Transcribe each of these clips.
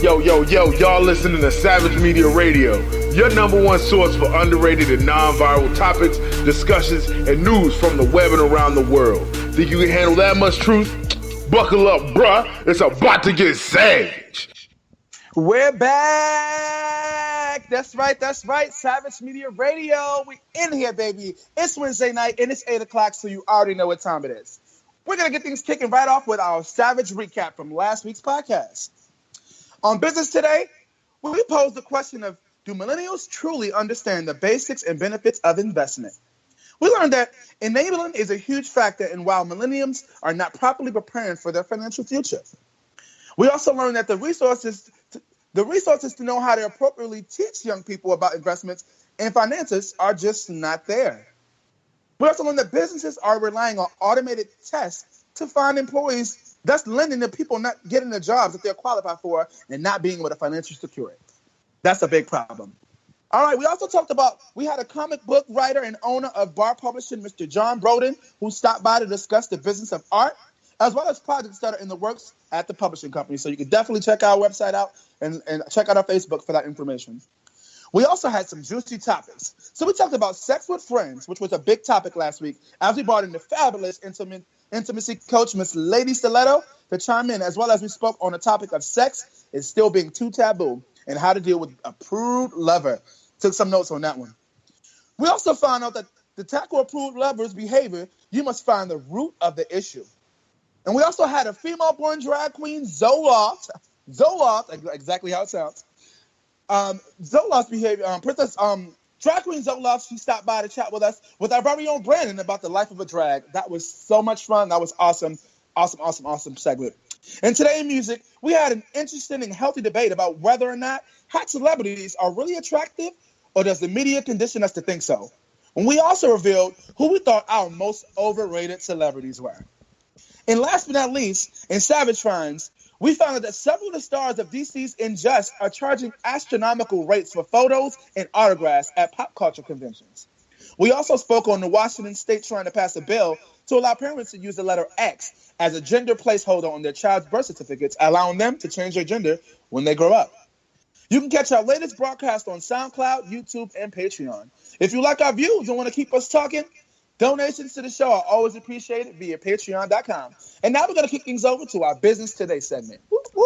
Yo, y'all listening to Savage Media Radio, your number one source for underrated and non-viral topics, discussions, and news from the web and around the world. Think you can handle that much truth? Buckle up, bruh. It's about to get savage. We're back. That's right. Savage Media Radio. We in here, baby. It's Wednesday night, and it's 8 o'clock, so you already know what time it is. We're going to get things kicking right off with our Savage recap from last week's podcast. On Business Today, we posed the question of, do millennials truly understand the basics and benefits of investment? We learned that enabling is a huge factor in why millennials are not properly preparing for their financial future. We also learned that the resources to know how to appropriately teach young people about investments and finances are just not there. We also learned that businesses are relying on automated tests to find employees, thus lending to people not getting the jobs that they're qualified for and not being able to financially secure it. That's a big problem. All right, we also talked about, we had a comic book writer and owner of Bar Publishing, Mr. John Broden, who stopped by to discuss the business of art, as well as projects that are in the works at the publishing company. So you can definitely check our website out and check out our Facebook for that information. We also had some juicy topics. So we talked about sex with friends, which was a big topic last week, as we brought in the fabulous intimacy coach, Miss Lady Stiletto, to chime in, as well as we spoke on the topic of sex is still being too taboo and how to deal with a prude lover. Took some notes on that one. We also found out that to tackle a prude lover's behavior, you must find the root of the issue. And we also had a female-born drag queen, Zoloft, exactly how it sounds. Zoloft's behavior, drag queen Zoloft, she stopped by to chat with us with our very own Brandon about the life of a drag. That was so much fun. That was awesome segment. And today in music, we had an interesting and healthy debate about whether or not hot celebrities are really attractive, or does the media condition us to think so? And we also revealed who we thought our most overrated celebrities were. And last but not least, in Savage Finds, we found out that several of the stars of DC's Injust are charging astronomical rates for photos and autographs at pop culture conventions. We also spoke on the Washington state trying to pass a bill to allow parents to use the letter X as a gender placeholder on their child's birth certificates, allowing them to change their gender when they grow up. You can catch our latest broadcast on SoundCloud, YouTube, and Patreon. If you like our views and want to keep us talking, donations to the show are always appreciated via patreon.com. And now we're going to kick things over to our Business Today segment. Woo, woo.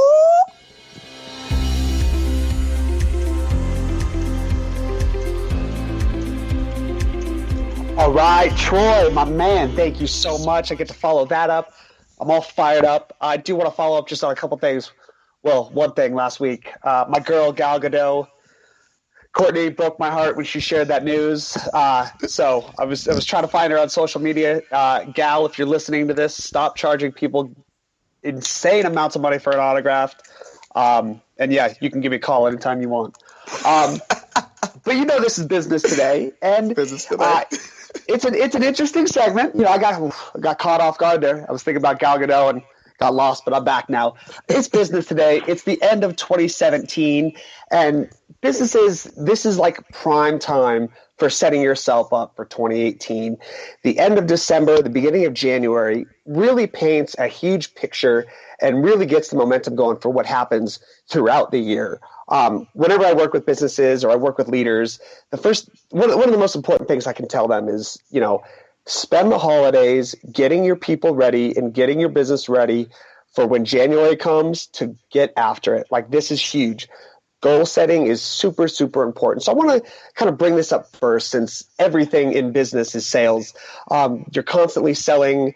All right, Troy, my man, thank you so much. I get to follow that up. I'm all fired up. I do want to follow up just on a couple things. Well, one thing last week. My girl, Gal Gadot, Courtney broke my heart when she shared that news. So I was trying to find her on social media. Gal, if you're listening to this, stop charging people insane amounts of money for an autograph. And yeah, you can give me a call anytime you want. But you know this is Business Today, and Business Today. It's an interesting segment. You know, I got caught off guard there. I was thinking about Gal Gadot and got lost, but I'm back now. It's Business Today. It's the end of 2017, and businesses, this is like prime time for setting yourself up for 2018. The end of December, the beginning of January really paints a huge picture and really gets the momentum going for what happens throughout the year. Whenever I work with businesses or I work with leaders, one of the most important things I can tell them is, you know, spend the holidays getting your people ready and getting your business ready for when January comes to get after it. Like, this is huge. Goal setting is super, super important. So I want to kind of bring this up first, since everything in business is sales. You're constantly selling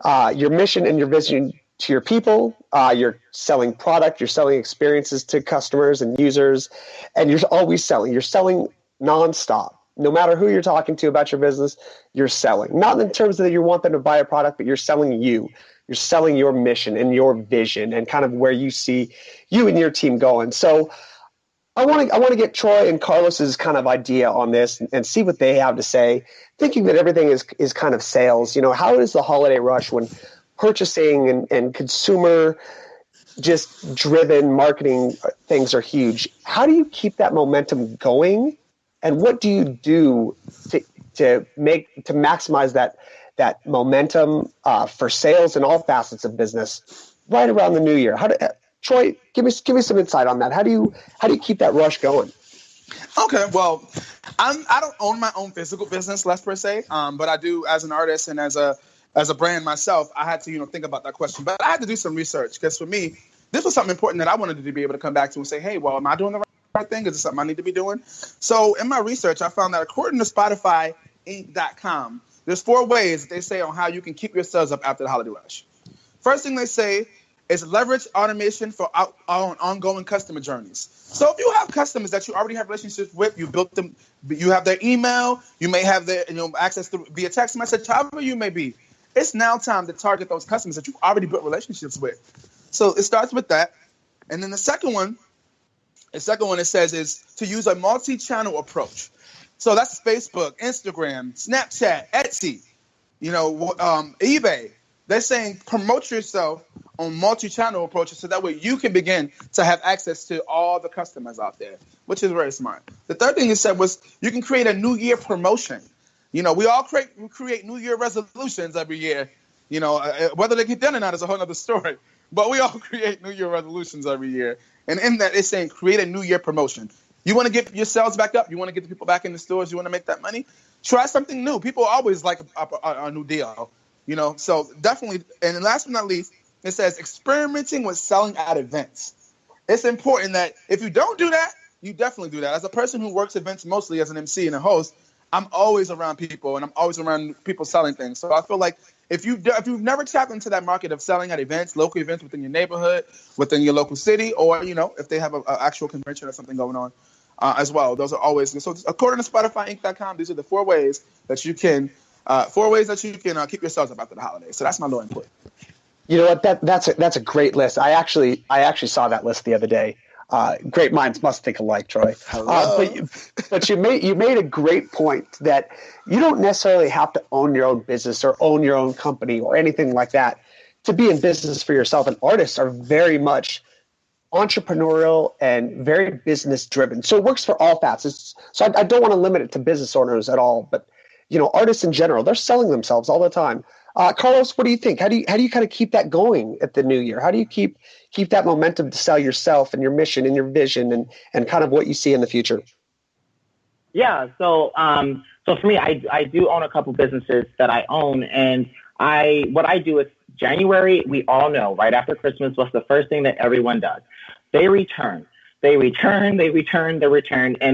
your mission and your vision to your people. You're selling product, you're selling experiences to customers and users, and you're always selling. You're selling nonstop. No matter who you're talking to about your business, you're selling. Not in terms of that you want them to buy a product, but you're selling you. You're selling your mission and your vision and kind of where you see you and your team going. So I want to get Troy and Carlos's kind of idea on this and see what they have to say, thinking that everything is kind of sales. You know, how is the holiday rush when purchasing and consumer just driven marketing things are huge? How do you keep that momentum going? And what do you do to maximize that momentum for sales in all facets of business right around the new year? Troy, give me some insight on that. How do you keep that rush going? Okay, well, I don't own my own physical business, less per se, but I do as an artist and as a brand myself. I had to think about that question, but I had to do some research because for me, this was something important that I wanted to be able to come back to and say, hey, well, am I doing the right thing? Is this something I need to be doing? So in my research, I found that according to SpotifyInc.com, there's 4 ways that they say on how you can keep your sales up after the holiday rush. First thing they say is leverage automation for ongoing customer journeys. So if you have customers that you already have relationships with, you built them, you have their email, you may have their access to via text message, however you may be. It's now time to target those customers that you've already built relationships with. So it starts with that. And then the second one it says is to use a multi-channel approach. So that's Facebook, Instagram, Snapchat, Etsy, eBay. They're saying promote yourself on multi-channel approaches so that way you can begin to have access to all the customers out there, which is very smart. The third thing it said was you can create a New Year promotion. We all create New Year resolutions every year. Whether they get done or not is a whole other story. But we all create New Year resolutions every year. And in that, it's saying create a New Year promotion. You want to get your sales back up? You want to get the people back in the stores? You want to make that money? Try something new. People always like a new deal. So definitely. And then last but not least, it says experimenting with selling at events. It's important that if you don't do that, you definitely do that. As a person who works events mostly as an MC and a host, I'm always around people and I'm always around people selling things. So I feel like if you've never tapped into that market of selling at events, local events within your neighborhood, within your local city, or if they have an actual convention or something going on as well, those are always. So according to SpotifyInc.com, these are the 4 ways that you can keep your sales up after the holidays. So that's my little input. You know what? That's a great list. I actually saw that list the other day. Great minds must think alike, Troy. But you made a great point that you don't necessarily have to own your own business or own your own company or anything like that to be in business for yourself. And artists are very much entrepreneurial and very business driven. So it works for all facets. So I don't want to limit it to business owners at all, but artists in general, they're selling themselves all the time. Carlos, what do you think? How do you kind of keep that going at the new year? How do you keep that momentum to sell yourself and your mission and your vision and kind of what you see in the future? Yeah. So for me, I do own a couple businesses that I own, and what I do is January, we all know right after Christmas, what's the first thing that everyone does? They return. And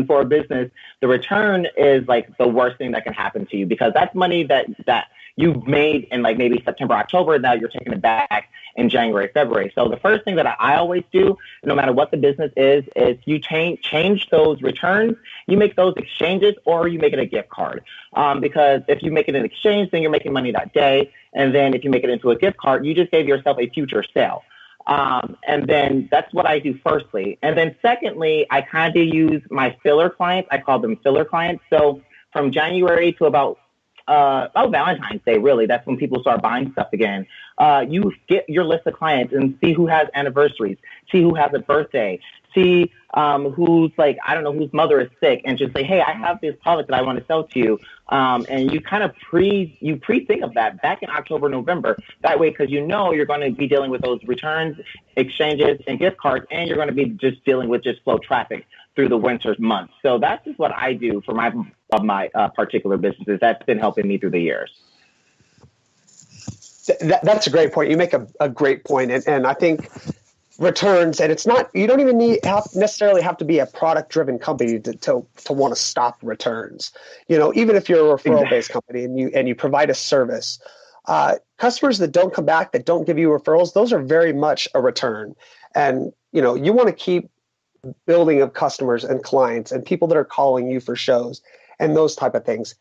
for a business, the return is like the worst thing that can happen to you because that's money that you've made in like maybe September, October. Now you're taking it back in January, February. So the first thing that I always do, no matter what the business is you change those returns. You make those exchanges or you make it a gift card. Because if you make it an exchange, then you're making money that day. And then if you make it into a gift card, you just gave yourself a future sale. And then that's what I do firstly. And then secondly, I kind of use my filler clients. I call them filler clients. So from January to about Valentine's Day, really, that's when people start buying stuff again. You get your list of clients and see who has anniversaries, see who has a birthday, see who's like, I don't know, whose mother is sick, and just say, hey, I have this product that I want to sell to you. And you kind of pre-think of that back in October, November. That way, because you're going to be dealing with those returns, exchanges, and gift cards, and you're going to be just dealing with just flow traffic through the winter months. So that's just what I do for my particular businesses. That's been helping me through the years. That's a great point. You make a great point. And I think returns, and it's not, you don't even necessarily have to be a product driven company to want to stop returns. Even if you're a referral based company and you provide a service, customers that don't come back, that don't give you referrals, those are very much a return. And, you want to keep building of customers and clients and people that are calling you for shows and those type of things.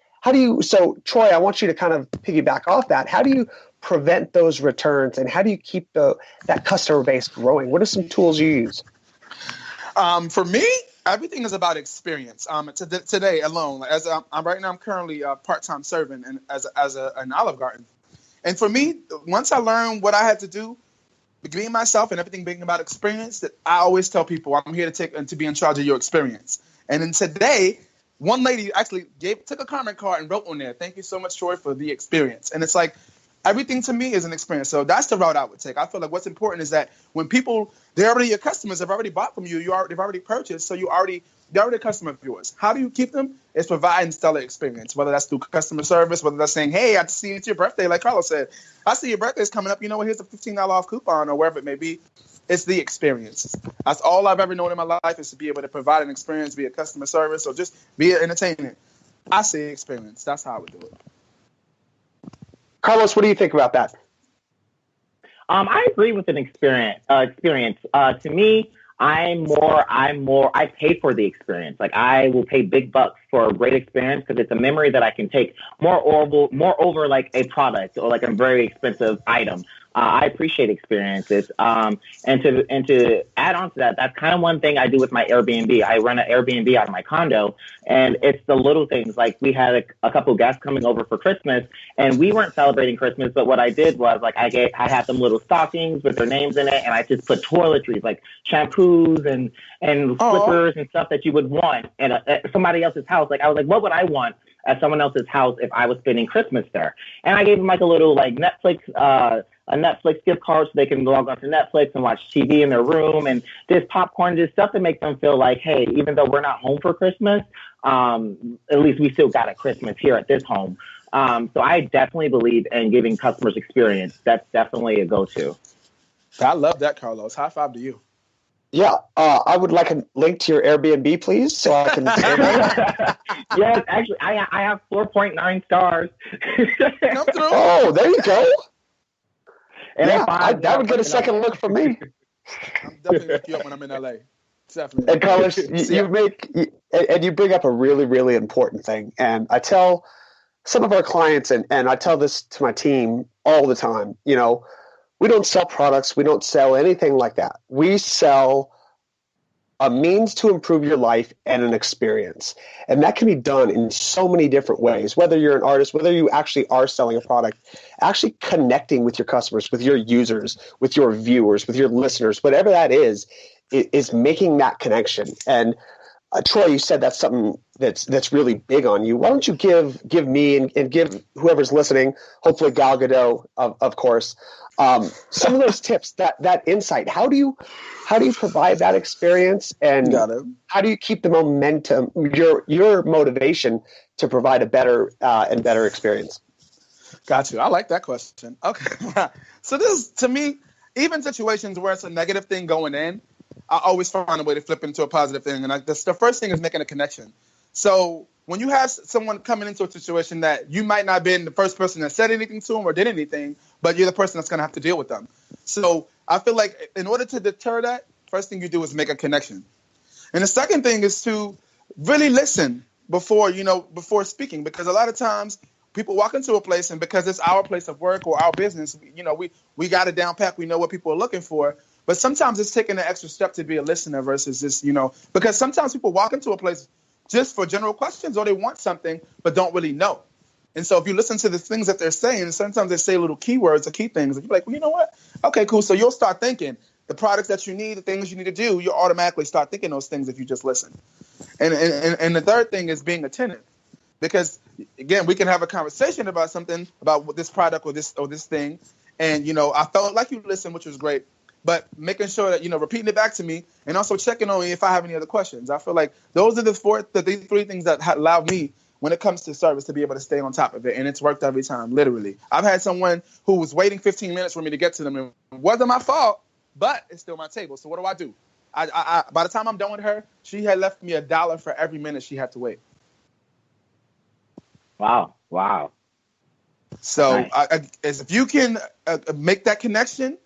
So Troy, I want you to kind of piggyback off that. How do you prevent those returns and how do you keep that customer base growing? What are some tools you use? For me, everything is about experience. Today alone, right now, I'm currently part-time serving and as an Olive Garden. And for me, once I learned what I had to do, being myself and everything being about experience, that I always tell people I'm here to be in charge of your experience. And then today, one lady actually took a comment card and wrote on there, "Thank you so much, Troy, for the experience." And it's like, everything to me is an experience. So that's the route I would take. I feel like what's important is that when people, they're already your customers, they've already bought from you, they've already purchased, so they're already a customer of yours. How do you keep them? It's providing stellar experience, whether that's through customer service, whether that's saying, hey, I see it's your birthday, like Carlos said. I see your birthday's coming up, you know what, here's a $15 off coupon or wherever it may be. It's the experience. That's all I've ever known in my life, is to be able to provide an experience, be a customer service, or just be an entertainment. I say experience. That's how I would do it. Carlos, what do you think about that? I agree with an experience. To me, I pay for the experience. Like, I will pay big bucks for a great experience because it's a memory that I can take more over like a product or like a very expensive item. I appreciate experiences. And to add on to that, that's kind of one thing I do with my Airbnb. I run an Airbnb out of my condo, and it's the little things. Like, we had a couple guests coming over for Christmas, and we weren't celebrating Christmas, but what I did was, like, I had them little stockings with their names in it, and I just put toiletries, like shampoos and slippers and stuff that you would want at somebody else's house. Like, I was like, what would I want at someone else's house if I was spending Christmas there? And I gave them like a little like a Netflix gift card so they can log on to Netflix and watch TV in their room, and just popcorn, just stuff to make them feel like, hey, even though we're not home for Christmas, at least we still got a Christmas here at this home. So I definitely believe in giving customers experience. That's definitely a go-to. I love that, Carlos. High five to you. Yeah, I would like a link to your Airbnb, please, so I can. Yes, actually, I have 4.9 stars. Come through. Oh, there you go. And yeah, that would get a second look from me. I'm definitely look you up when I'm in LA. Definitely. And Carlos, you bring up a really, really important thing. And I tell some of our clients, and I tell this to my team all the time, you know, we don't sell products. We don't sell anything like that. We sell a means to improve your life and an experience. And that can be done in so many different ways, whether you're an artist, whether you actually are selling a product, actually connecting with your customers, with your users, with your viewers, with your listeners, whatever that is making that connection. And Troy, you said that's something that's really big on you. Why don't you give me and give whoever's listening, hopefully Gal Gadot, of course, some of those tips, that insight. How do you provide that experience, and how do you keep the momentum, your motivation to provide a better and better experience? Got you. I like that question. Okay. So this, to me, even situations where it's a negative thing going in, I always find a way to flip into a positive thing. And the first thing is making a connection. So when you have someone coming into a situation that you might not have been the first person that said anything to them or did anything, but you're the person that's going to have to deal with them. So I feel like in order to deter that, first thing you do is make a connection. And the second thing is to really listen before speaking, because a lot of times people walk into a place, and because it's our place of work or our business, we got it down pat. We know what people are looking for. But sometimes it's taking an extra step to be a listener versus just, because sometimes people walk into a place just for general questions, or they want something but don't really know. And so if you listen to the things that they're saying, sometimes they say little keywords or key things, and you're like, well, you know what? Okay, cool. So you'll start thinking the products that you need, the things you need to do, you automatically start thinking those things if you just listen. And the third thing is being attentive. Because, again, we can have a conversation about something, about this product or this thing. And, I felt like you listened, which was great. But making sure that, repeating it back to me, and also checking on me if I have any other questions. I feel like those are the three things that allow me, when it comes to service, to be able to stay on top of it. And it's worked every time, literally. I've had someone who was waiting 15 minutes for me to get to them. And it wasn't my fault, but it's still my table. So what do? I by the time I'm done with her, she had left me $1 for every minute she had to wait. Wow. So Nice. if you can make that connection,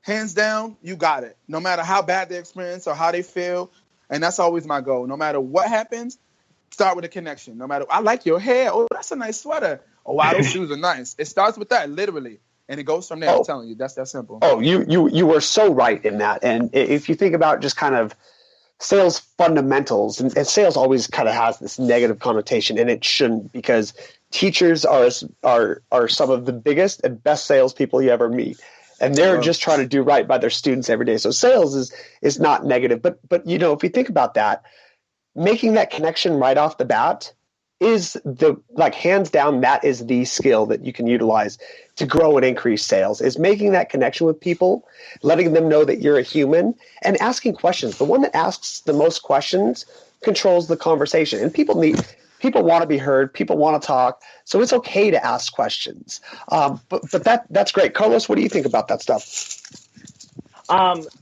hands down, you got it. No matter how bad they experience or how they feel. And that's always my goal. No matter what happens, start with a connection. No matter, I like your hair. Oh, that's a nice sweater. Oh, wow, those shoes are nice. It starts with that, literally. And it goes from there. I'm telling you, that's that simple. Oh, you were so right in that. And if you think about just kind of sales fundamentals, and sales always kind of has this negative connotation, and it shouldn't, because teachers are some of the biggest and best salespeople you ever meet. And they're just trying to do right by their students every day. So sales is not negative. But if you think about that, making that connection right off the bat is hands down, that is the skill that you can utilize to grow and increase sales, is making that connection with people, letting them know that you're a human, and asking questions. The one that asks the most questions controls the conversation. And people want to be heard. People want to talk. So it's okay to ask questions. But that's great. Carlos, what do you think about that stuff?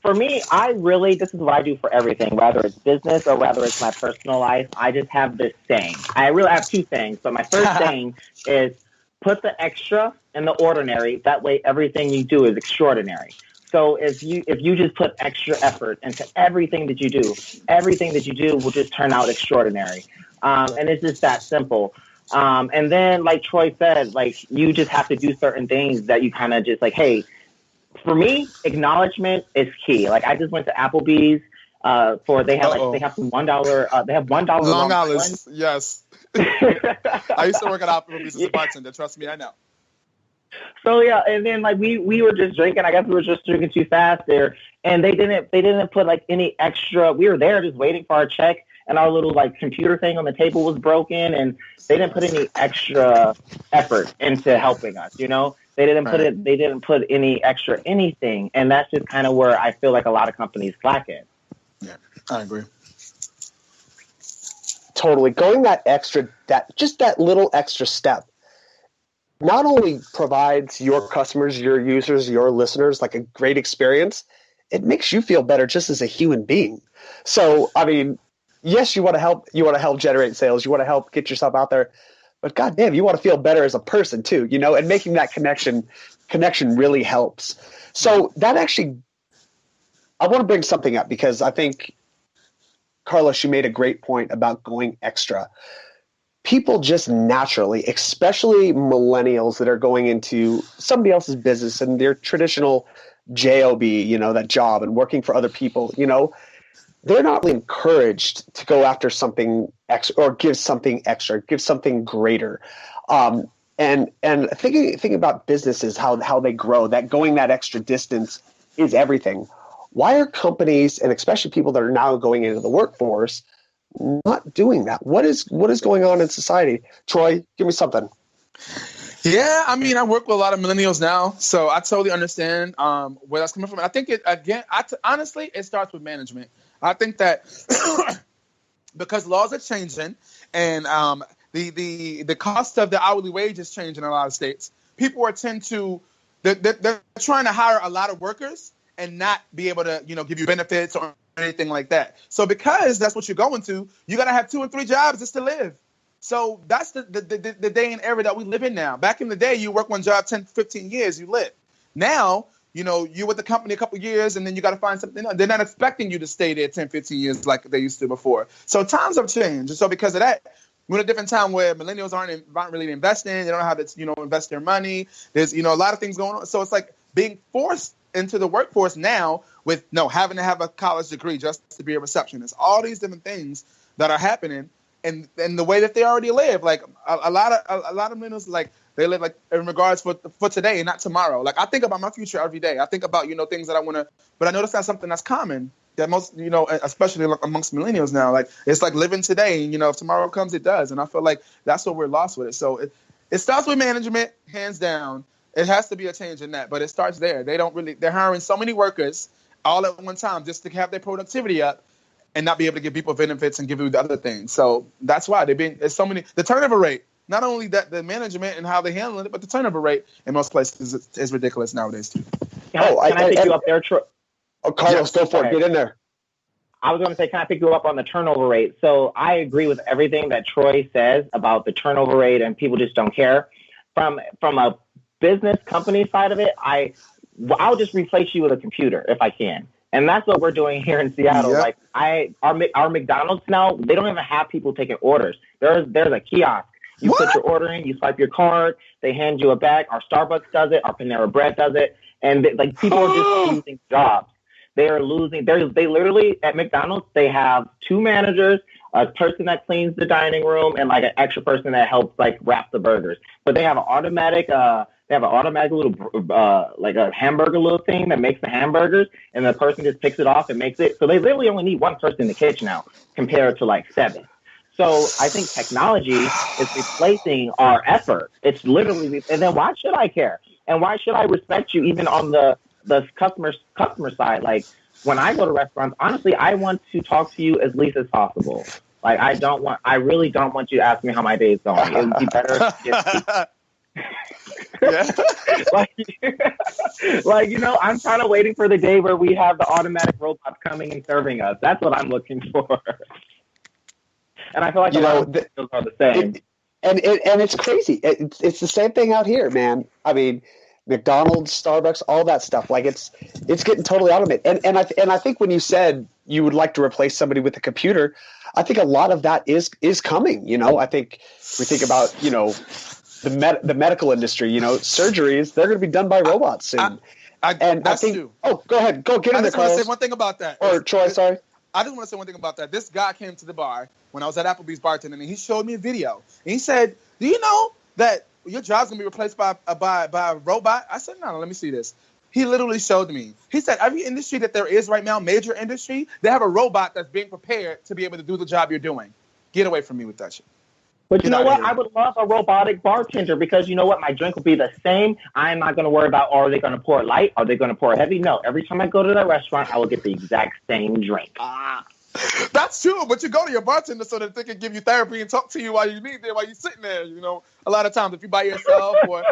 For me, this is what I do for everything, whether it's business or whether it's my personal life. I just have this saying. I really have two things. But my first saying is put the extra in the ordinary. That way, everything you do is extraordinary. So if you just put extra effort into everything that you do will just turn out extraordinary. And it's just that simple. And then, like Troy said, like you just have to do certain things that you kind of just like, hey. For me, acknowledgement is key. Like I just went to Applebee's they have some $1 they have $1 Long Island. Yes. I used to work at Applebee's as a bartender. Trust me, I know. So yeah, and then like we were just drinking. I guess we were just drinking too fast there, and they didn't put like any extra. We were there just waiting for our check, and our little like computer thing on the table was broken, and they didn't put any extra effort into helping us. You know. They didn't put any extra anything, and that's just kind of where I feel like a lot of companies slack in. Yeah, I agree. Totally. Going that little extra step not only provides your customers, your users, your listeners like a great experience, it makes you feel better just as a human being. So, I mean, yes, you want to help generate sales, you want to help get yourself out there. But goddamn, you want to feel better as a person too, you know, and making that connection really helps. So that actually, I want to bring something up because I think, Carlos, you made a great point about going extra. People just naturally, especially millennials that are going into somebody else's business and their traditional job, you know, that job and working for other people, you know, they're not really encouraged to go after something extra or give something extra, give something greater. And thinking about businesses, how they grow, that going that extra distance is everything. Why are companies, and especially people that are now going into the workforce, not doing that? What is going on in society? Troy, give me something. Yeah, I mean, I work with a lot of millennials now, so I totally understand where that's coming from. I think honestly, it starts with management. I think that because laws are changing and the cost of the hourly wage is changing in a lot of states, people they're trying to hire a lot of workers and not be able to, you know, give you benefits or anything like that. So because that's what you're going to, you got to have 2 and 3 jobs just to live. So that's the day and era that we live in now. Back in the day, you work one job 10, 15 years, you live. Now, you know, you're with the company a couple of years and then you got to find something. They're not expecting you to stay there 10, 15 years like they used to before. So times have changed. And so because of that, we're in a different time where millennials aren't really investing. They don't know how to, you know, invest their money. There's, you know, a lot of things going on. So it's like being forced into the workforce now with having to have a college degree just to be a receptionist. All these different things that are happening and the way that they already live. Like a lot of millennials, like, they live like in regards for today and not tomorrow. Like I think about my future every day. I think about, you know, things that I want to, but I know that's not something that's common. That most, you know, especially amongst millennials now, like it's like living today. And, you know, if tomorrow comes, it does. And I feel like that's what we're lost with it. So it starts with management, hands down. It has to be a change in that, but it starts there. They're hiring so many workers all at one time just to have their productivity up and not be able to give people benefits and give you the other things. So that's why there's so many, the turnover rate. Not only that, the management and how they handle it, but the turnover rate in most places is ridiculous nowadays too. Can I pick you up there, Troy? Oh, Carlos, go for it. Get in there. I was going to say, can I pick you up on the turnover rate? So I agree with everything that Troy says about the turnover rate and people just don't care. From a business company side of it, I'll just replace you with a computer if I can. And that's what we're doing here in Seattle. Yep. Like our McDonald's now, they don't even have people taking orders. There's a kiosk. You put your order in, you swipe your card, they hand you a bag. Our Starbucks does it, our Panera Bread does it, and people are just losing jobs. They are losing. They literally at McDonald's they have 2 managers, a person that cleans the dining room, and like an extra person that helps like wrap the burgers. But they have an automatic. Little like a hamburger little thing that makes the hamburgers, and the person just picks it off and makes it. So they literally only need 1 person in the kitchen now compared to like 7. So I think technology is replacing our effort. It's literally, and then why should I care? And why should I respect you even on the customer side? Like when I go to restaurants, honestly, I want to talk to you as least as possible. Like I really don't want you to ask me how my day is going. It would be better if I'm kind of waiting for the day where we have the automatic robots coming and serving us. That's what I'm looking for. And I feel like a lot of those are the same. And it's crazy. It's the same thing out here, man. I mean, McDonald's, Starbucks, all that stuff. Like it's getting totally automated. And I think when you said you would like to replace somebody with a computer, I think a lot of that is coming. I think we think about the medical industry. Surgeries, they're going to be done by robots soon. That's true. Oh, go ahead. Go get in there, Carlos. I just want to say one thing about that. Or Troy, sorry. I just want to say one thing about that. This guy came to the bar when I was at Applebee's bartending, and he showed me a video. And he said, "Do you know that your job's gonna be replaced by a robot?" I said, "No, let me see this." He literally showed me. He said, "Every industry that there is right now, major industry, they have a robot that's being prepared to be able to do the job you're doing. Get away from me with that shit." But you know what? I would love a robotic bartender because you know what? My drink will be the same. I'm not going to worry about, are they going to pour light? Are they going to pour heavy? No. Every time I go to that restaurant, I will get the exact same drink. That's true, but you go to your bartender so that they can give you therapy and talk to you while you're sitting there. A lot of times if you by yourself or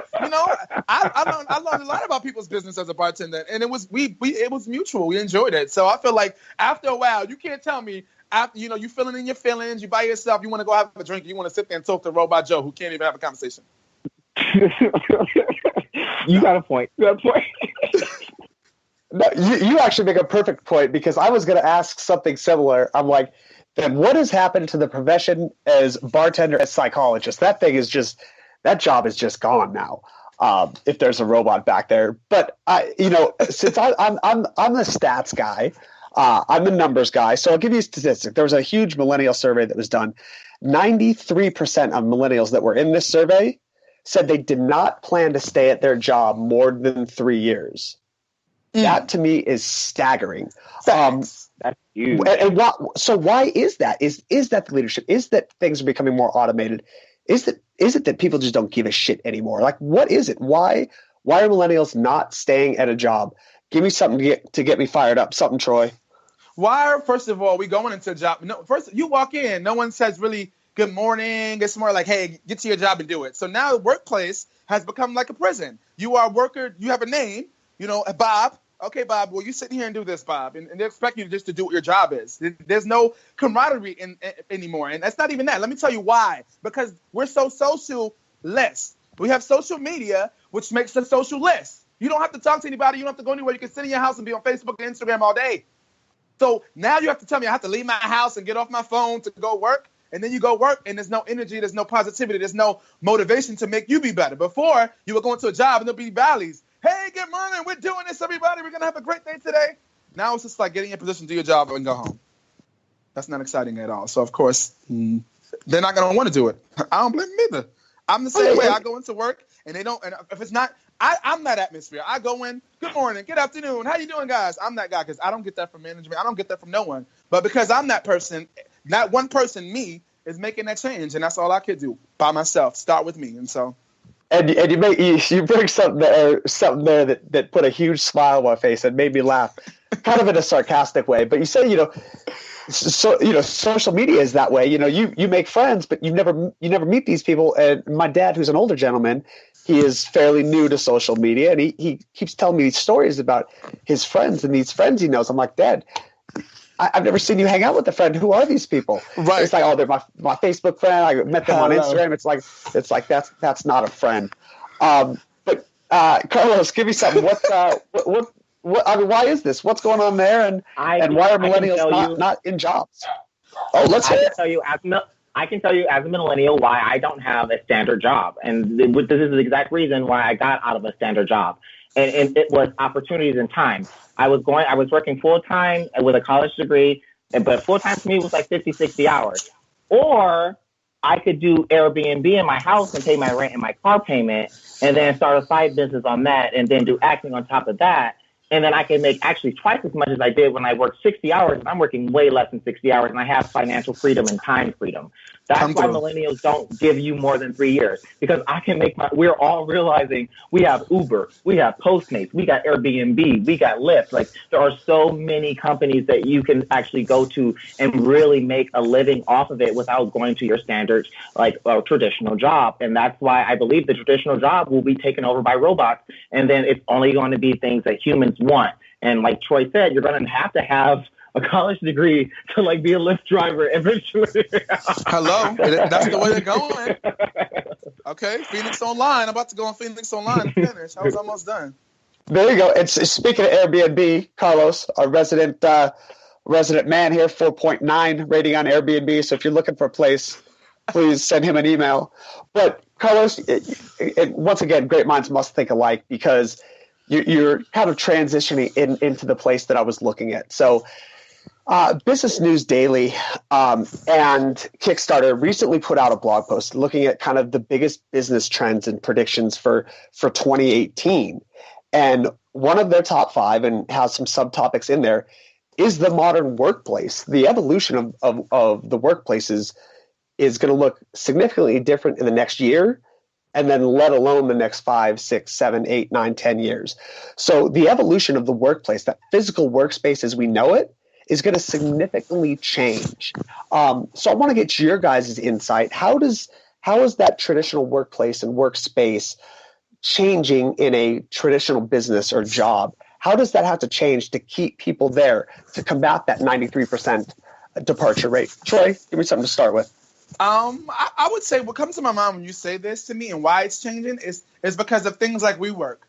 I learned a lot about people's business as a bartender, and it was mutual. We enjoyed it. So I feel like after a while, you can't tell me after you feeling in your feelings, you by yourself, you want to go have a drink, you want to sit there and talk to Robot Joe who can't even have a conversation. You got a point. No, you actually make a perfect point because I was going to ask something similar. I'm like, then what has happened to the profession as bartender, as psychologist? That job is just gone now. If there's a robot back there, but since I'm the stats guy, I'm the numbers guy. So I'll give you a statistic. There was a huge millennial survey that was done. 93% of millennials that were in this survey said they did not plan to stay at their job more than 3 years. That to me is staggering. That's huge. So why is that? Is that the leadership? Is that things are becoming more automated? Is it that people just don't give a shit anymore? Like, what is it? Why are millennials not staying at a job? Give me something to get me fired up. Something, Troy. Why, first of all, we going into a job? No, first you walk in, no one says really good morning. It's more like, hey, get to your job and do it. So now the workplace has become like a prison. You are a worker. You have a name. Bob. Okay, Bob, well, you sit here and do this, Bob, and they expect you just to do what your job is. There's no camaraderie anymore, and that's not even that. Let me tell you why. Because we're so social-less. We have social media, which makes us social-less. You don't have to talk to anybody. You don't have to go anywhere. You can sit in your house and be on Facebook and Instagram all day. So now you have to tell me I have to leave my house and get off my phone to go work, and then you go work, and there's no energy, there's no positivity, there's no motivation to make you be better. Before, you were going to a job, and there'll be valleys. Hey, good morning. We're doing this, everybody. We're going to have a great day today. Now it's just like getting in position, do your job, and go home. That's not exciting at all. So, of course, they're not going to want to do it. I don't blame them either. I'm the same way. I go into work, and they don't. And if it's not, I'm that atmosphere. I go in, good morning, good afternoon. How you doing, guys? I'm that guy because I don't get that from management. I don't get that from no one. But because I'm that person, not one person, me, is making that change. And that's all I could do by myself. Start with me. And so. And you bring something there that put a huge smile on my face and made me laugh, kind of in a sarcastic way. But you say, social media is that way. You make friends, but you never meet these people. And my dad, who's an older gentleman, he is fairly new to social media, and he keeps telling me these stories about his friends and these friends he knows. I'm like, Dad, I've never seen you hang out with a friend. Who are these people? Right. It's like, oh, they're my Facebook friend. I met them on Instagram. It's like that's not a friend. But Carlos, give me something. Why is this? What's going on there? And why are millennials not in jobs? Oh, let's hear it. I can tell you as a millennial why I don't have a standard job. And this is the exact reason why I got out of a standard job. And it was opportunities and time. I was working full-time with a college degree, but full-time to me was like 50, 60 hours. Or I could do Airbnb in my house and pay my rent and my car payment and then start a side business on that and then do acting on top of that. And then I can make actually twice as much as I did when I worked 60 hours. And I'm working way less than 60 hours, and I have financial freedom and time freedom. That's Come why through. millennials don't give you more than 3 years, because I can make we're all realizing we have Uber, we have Postmates, we got Airbnb, we got Lyft. Like, there are so many companies that you can actually go to and really make a living off of it without going to your standard, like, traditional job. And that's why I believe the traditional job will be taken over by robots. And then it's only going to be things that humans want. And like Troy said, you're going to have a college degree to like be a Lyft driver eventually. Hello, that's the way they're going. Okay, Phoenix Online. I'm about to go on Phoenix Online and finish. I was almost done. There you go. It's speaking of Airbnb, Carlos, our resident man here, 4.9 rating on Airbnb. So if you're looking for a place, please send him an email. But Carlos, once again, great minds must think alike, because you're kind of transitioning into the place that I was looking at. So Business News Daily and Kickstarter recently put out a blog post looking at kind of the biggest business trends and predictions for 2018. And one of their top 5, and has some subtopics in there, is the modern workplace. The evolution of the workplaces is going to look significantly different in the next year, and then let alone the next 5, 6, 7, 8, 9, 10 years. So the evolution of the workplace, that physical workspace as we know it, is going to significantly change. So I want to get your guys' insight. How is that traditional workplace and workspace changing in a traditional business or job? How does that have to change to keep people there, to combat that 93% departure rate? Troy, give me something to start with. I would say what comes to my mind when you say this to me and why it's changing is because of things like WeWork.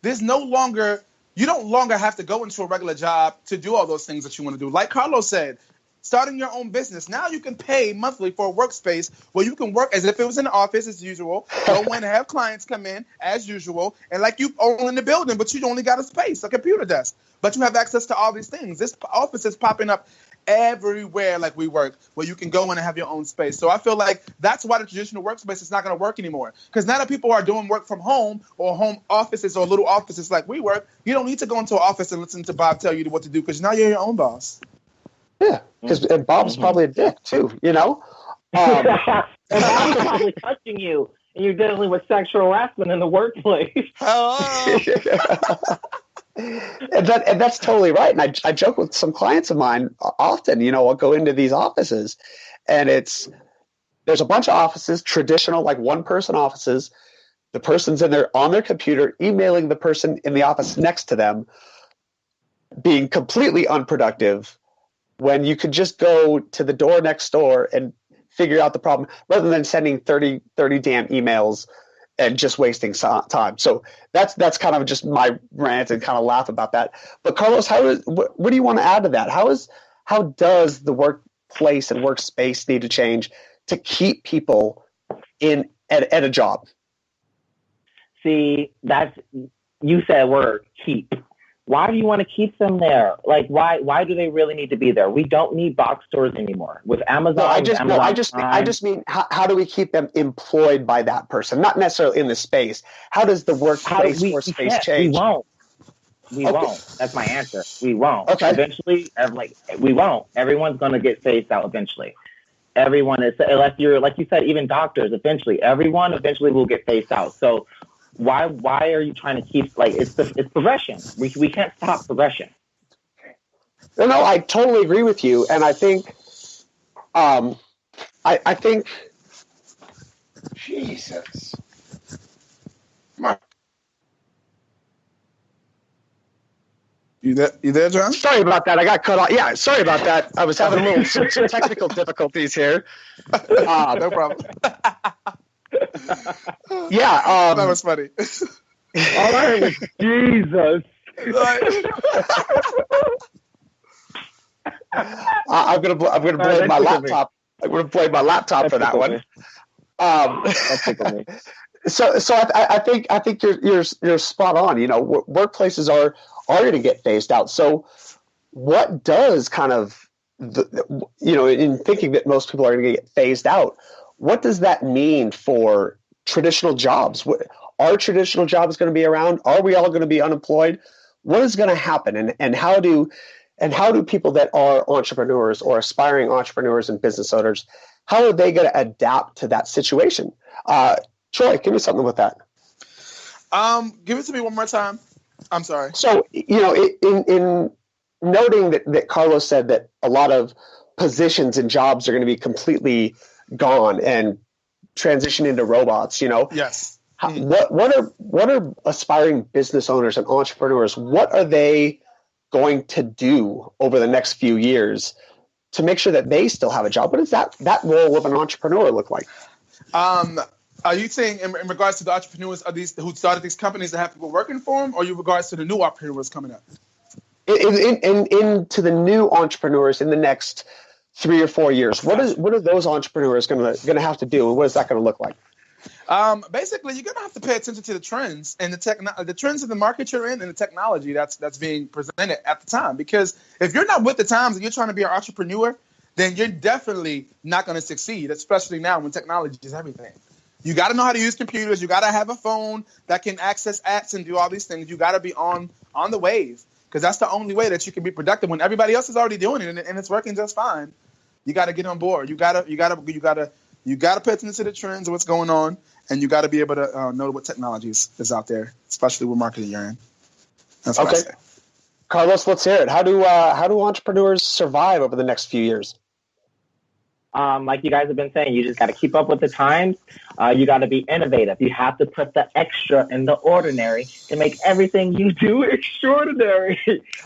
You don't longer have to go into a regular job to do all those things that you want to do. Like Carlos said, starting your own business. Now you can pay monthly for a workspace where you can work as if it was in the office as usual. Go in and have clients come in as usual. And like you own the building, but you only got a space, a computer desk. But you have access to all these things. This office is popping up everywhere like WeWork, where you can go in and have your own space. So I feel like that's why the traditional workspace is not going to work anymore. Because now that people are doing work from home or home offices or little offices like WeWork, you don't need to go into an office and listen to Bob tell you what to do, because now you're your own boss. Yeah, because Bob's probably a dick too, you know? And Bob's probably touching you, and you're dealing with sexual harassment in the workplace. And that's totally right. And I joke with some clients of mine often, I'll go into these offices, and there's a bunch of offices, traditional, like one-person offices. The person's in there on their computer, emailing the person in the office next to them, being completely unproductive, when you could just go to the door next door and figure out the problem, rather than sending 30 damn emails and just wasting time. So that's kind of just my rant and kind of laugh about that. But Carlos, what do you want to add to that? How does the workplace and workspace need to change to keep people at a job? See, you said word, keep. Why do you want to keep them there? Like, why do they really need to be there? We don't need box stores anymore. With Amazon, I just mean how do we keep them employed by that person? Not necessarily in the space. How does the workplace or space change? We won't. That's my answer. We won't. Okay. Eventually, we won't. Everyone's going to get phased out eventually. Everyone is, unless you're, like you said, even doctors, everyone eventually will get phased out. So why are you trying to keep, it's progression. We can't stop progression. No, I totally agree with you. And I think, I think, Jesus. You there, John? Sorry about that. I got cut off. Yeah, sorry about that. I was having a little some technical difficulties here. No problem. Yeah. That was funny. All right, Jesus. I'm gonna blame my laptop. I'm gonna blame my laptop for that one. So I think you're spot on. Workplaces are going to get phased out. So what does kind of in thinking that most people are going to get phased out, what does that mean for traditional jobs? Are traditional jobs going to be around? Are we all going to be unemployed? What is going to happen? And how do people that are entrepreneurs or aspiring entrepreneurs and business owners, how are they going to adapt to that situation? Troy, give me something with that. Give it to me one more time. I'm sorry. So, in noting that Carlos said that a lot of positions and jobs are going to be completely gone and transition into robots, Yes. What are aspiring business owners and entrepreneurs, what are they going to do over the next few years to make sure that they still have a job? What does that role of an entrepreneur look like? Are you saying in regards to the entrepreneurs who started these companies that have people working for them, or in regards to the new entrepreneurs coming up? Into the new entrepreneurs in the next 3 or 4 years, what are those entrepreneurs going to have to do, and what is that going to look like? Basically, you're going to have to pay attention to the trends and the trends of the market you're in and the technology that's being presented at the time. Because if you're not with the times and you're trying to be an entrepreneur, then you're definitely not going to succeed, especially now when technology is everything. You got to know how to use computers. You got to have a phone that can access apps and do all these things. You got to be on the wave, because that's the only way that you can be productive when everybody else is already doing it and it's working just fine. You got to get on board. You got to pay attention to the trends of what's going on, and you got to be able to know what technology is out there, especially with marketing you're in. That's what I say. Carlos, let's hear it. How do entrepreneurs survive over the next few years? Like you guys have been saying, you just got to keep up with the times. You got to be innovative. You have to put the extra in the ordinary to make everything you do extraordinary.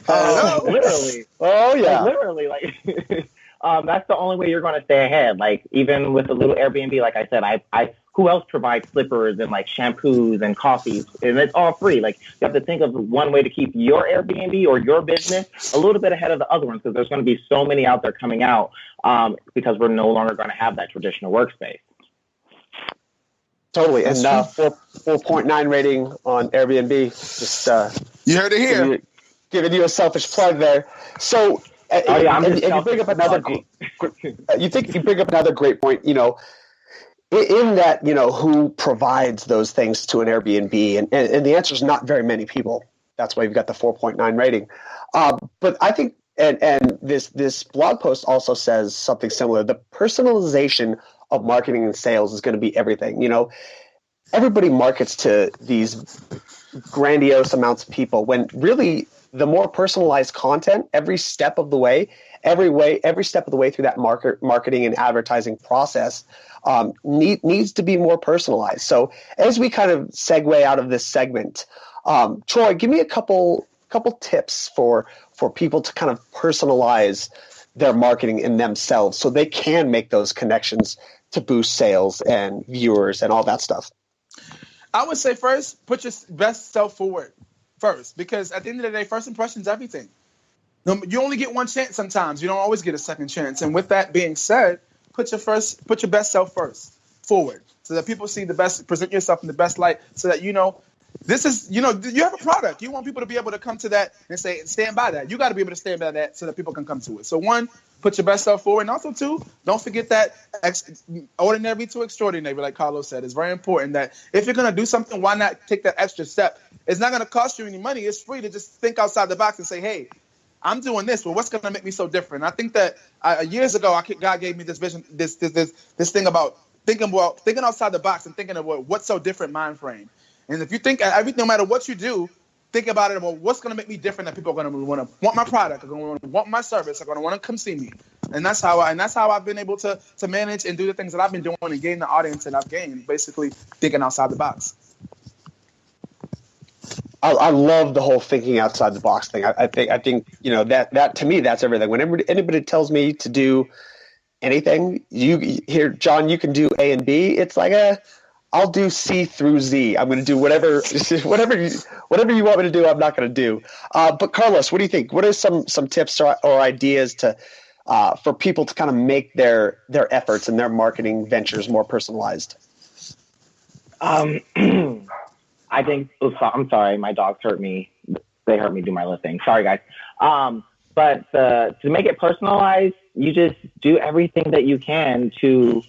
Literally. Oh, yeah. Literally. That's the only way you're going to stay ahead. Like, even with a little Airbnb, like I said, I who else provides slippers and like shampoos and coffees, and it's all free. Like, you have to think of one way to keep your Airbnb or your business a little bit ahead of the other ones, because there's going to be so many out there coming out, because we're no longer going to have that traditional workspace. Totally. And 4.9 rating on Airbnb. Just you heard it here. Giving you a selfish plug there. So, you bring up another great point, in that, who provides those things to an Airbnb, and the answer is not very many people. That's why you've got the 4.9 rating. But I think, and this blog post also says something similar. The personalization of marketing and sales is going to be everything. Everybody markets to these grandiose amounts of people, when really the more personalized content, every step of the way through that marketing and advertising process needs to be more personalized. So as we kind of segue out of this segment, Troy, give me a couple tips for people to kind of personalize their marketing in themselves so they can make those connections to boost sales and viewers and all that stuff. I would say first, put your best self forward first, because at the end of the day, first impression is everything. You only get one chance sometimes. You don't always get a second chance. And with that being said, put your best self first forward, so that people see the best, present yourself in the best light, so that this is, you have a product. You want people to be able to come to that and say, stand by that. You got to be able to stand by that so that people can come to it. So one, put your best self forward. And also two, don't forget that ordinary to extraordinary, like Carlos said, is very important. That if you're going to do something, why not take that extra step? It's not going to cost you any money. It's free to just think outside the box and say, hey, I'm doing this. Well, what's going to make me so different? I think that years ago, God gave me this vision, this thing about thinking outside the box and thinking of what's so different mind frame. And if you think no matter what you do, think about it about what's going to make me different, that people are going to want my product, are going to want my service, are going to want to come see me. And that's how I've been able to manage and do the things that I've been doing and gain the audience that I've gained, basically thinking outside the box. I love the whole thinking outside the box thing. I think that to me, that's everything. Whenever anybody tells me to do anything, John, you can do A and B. It's like I'll do C through Z. I'm going to do whatever you want me to do. I'm not going to do. But Carlos, what do you think? What are some tips or ideas for people to kind of make their efforts and their marketing ventures more personalized? I think. I'm sorry, my dogs hurt me. They hurt me do my lifting. Sorry, guys. But to make it personalized, you just do everything that you can to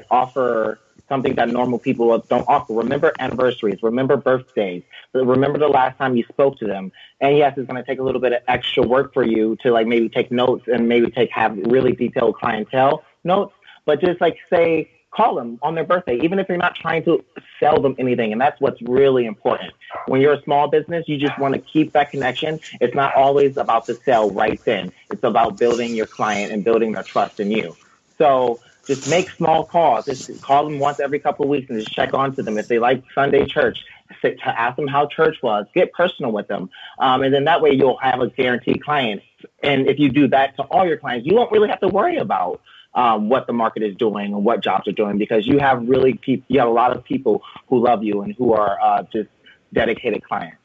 offer something that normal people don't offer. Remember anniversaries, remember birthdays, remember the last time you spoke to them. And yes, it's going to take a little bit of extra work for you to maybe take notes and maybe have really detailed clientele notes. but just like say, call them on their birthday, even if you're not trying to sell them anything. And that's what's really important. When you're a small business, you just want to keep that connection. It's not always about the sale right then. It's about building your client and building their trust in you. So just make small calls. Just call them once every couple of weeks and just check on to them. If they like Sunday church, to ask them how church was. Get personal with them. And then that way you'll have a guaranteed client. And if you do that to all your clients, you won't really have to worry about what the market is doing and what jobs are doing, because you have you have a lot of people who love you and who are just dedicated clients.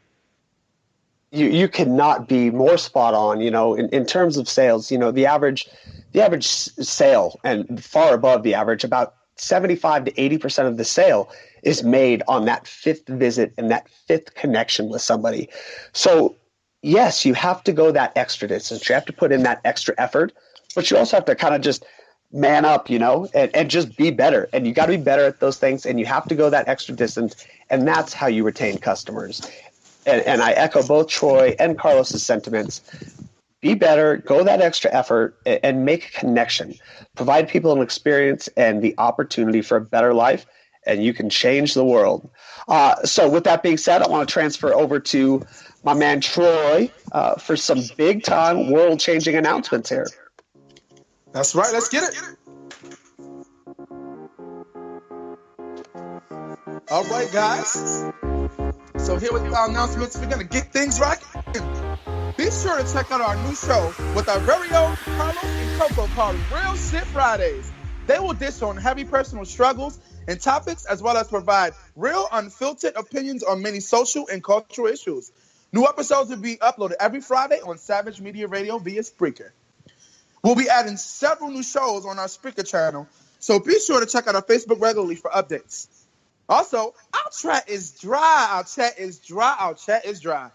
You cannot be more spot on, in terms of sales. The average sale, and far above the average, about 75 to 80% of the sale is made on that fifth visit and that fifth connection with somebody. So yes, you have to go that extra distance. You have to put in that extra effort, but you also have to kind of just man up, and just be better. And you got to be better at those things, and you have to go that extra distance, and that's how you retain customers. And I echo both Troy and Carlos's sentiments. Be better, go that extra effort, and make a connection. Provide people an experience and the opportunity for a better life, and you can change the world. So with that being said, I want to transfer over to my man Troy for some big-time world-changing announcements here. That's right. Let's get it. All right, guys. So here with our announcements, we're going to get things rocking. Be sure to check out our new show with our very own Carlos and Coco called Real Shit Fridays. They will dish on heavy personal struggles and topics, as well as provide real, unfiltered opinions on many social and cultural issues. New episodes will be uploaded every Friday on Savage Media Radio via Spreaker. We'll be adding several new shows on our Spreaker channel, so be sure to check out our Facebook regularly for updates. Also, our chat is dry. Our chat is dry. Our chat is dry.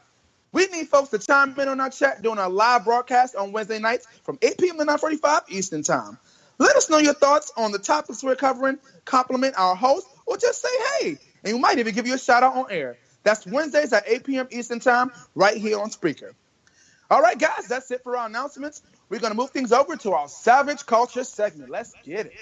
We need folks to chime in on our chat during our live broadcast on Wednesday nights from 8 p.m. to 9:45 Eastern Time. Let us know your thoughts on the topics we're covering, compliment our host, or just say hey, and we might even give you a shout out on air. That's Wednesdays at 8 p.m. Eastern Time right here on Spreaker. All right, guys, that's it for our announcements. We're going to move things over to our Savage Culture segment. Let's get it.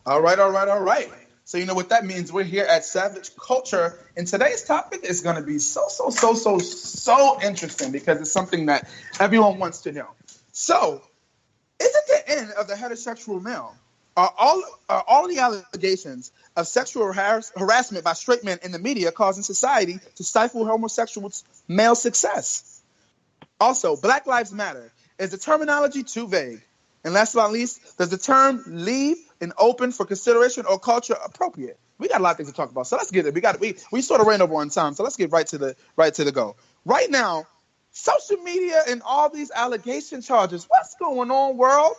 All right. So you know what that means. We're here at Savage Culture, and today's topic is going to be so interesting because it's something that everyone wants to know. So, is it the end of the heterosexual male? Are all the allegations of sexual harassment by straight men in the media causing society to stifle homosexual male success? Also, Black Lives Matter. Is the terminology too vague? And last but not least, does the term leave and open for consideration or culture appropriate? We got a lot of things to talk about, so let's get it. We sort of ran over on time, so let's get right to the go. Right now, social media and all these allegation charges. What's going on, world?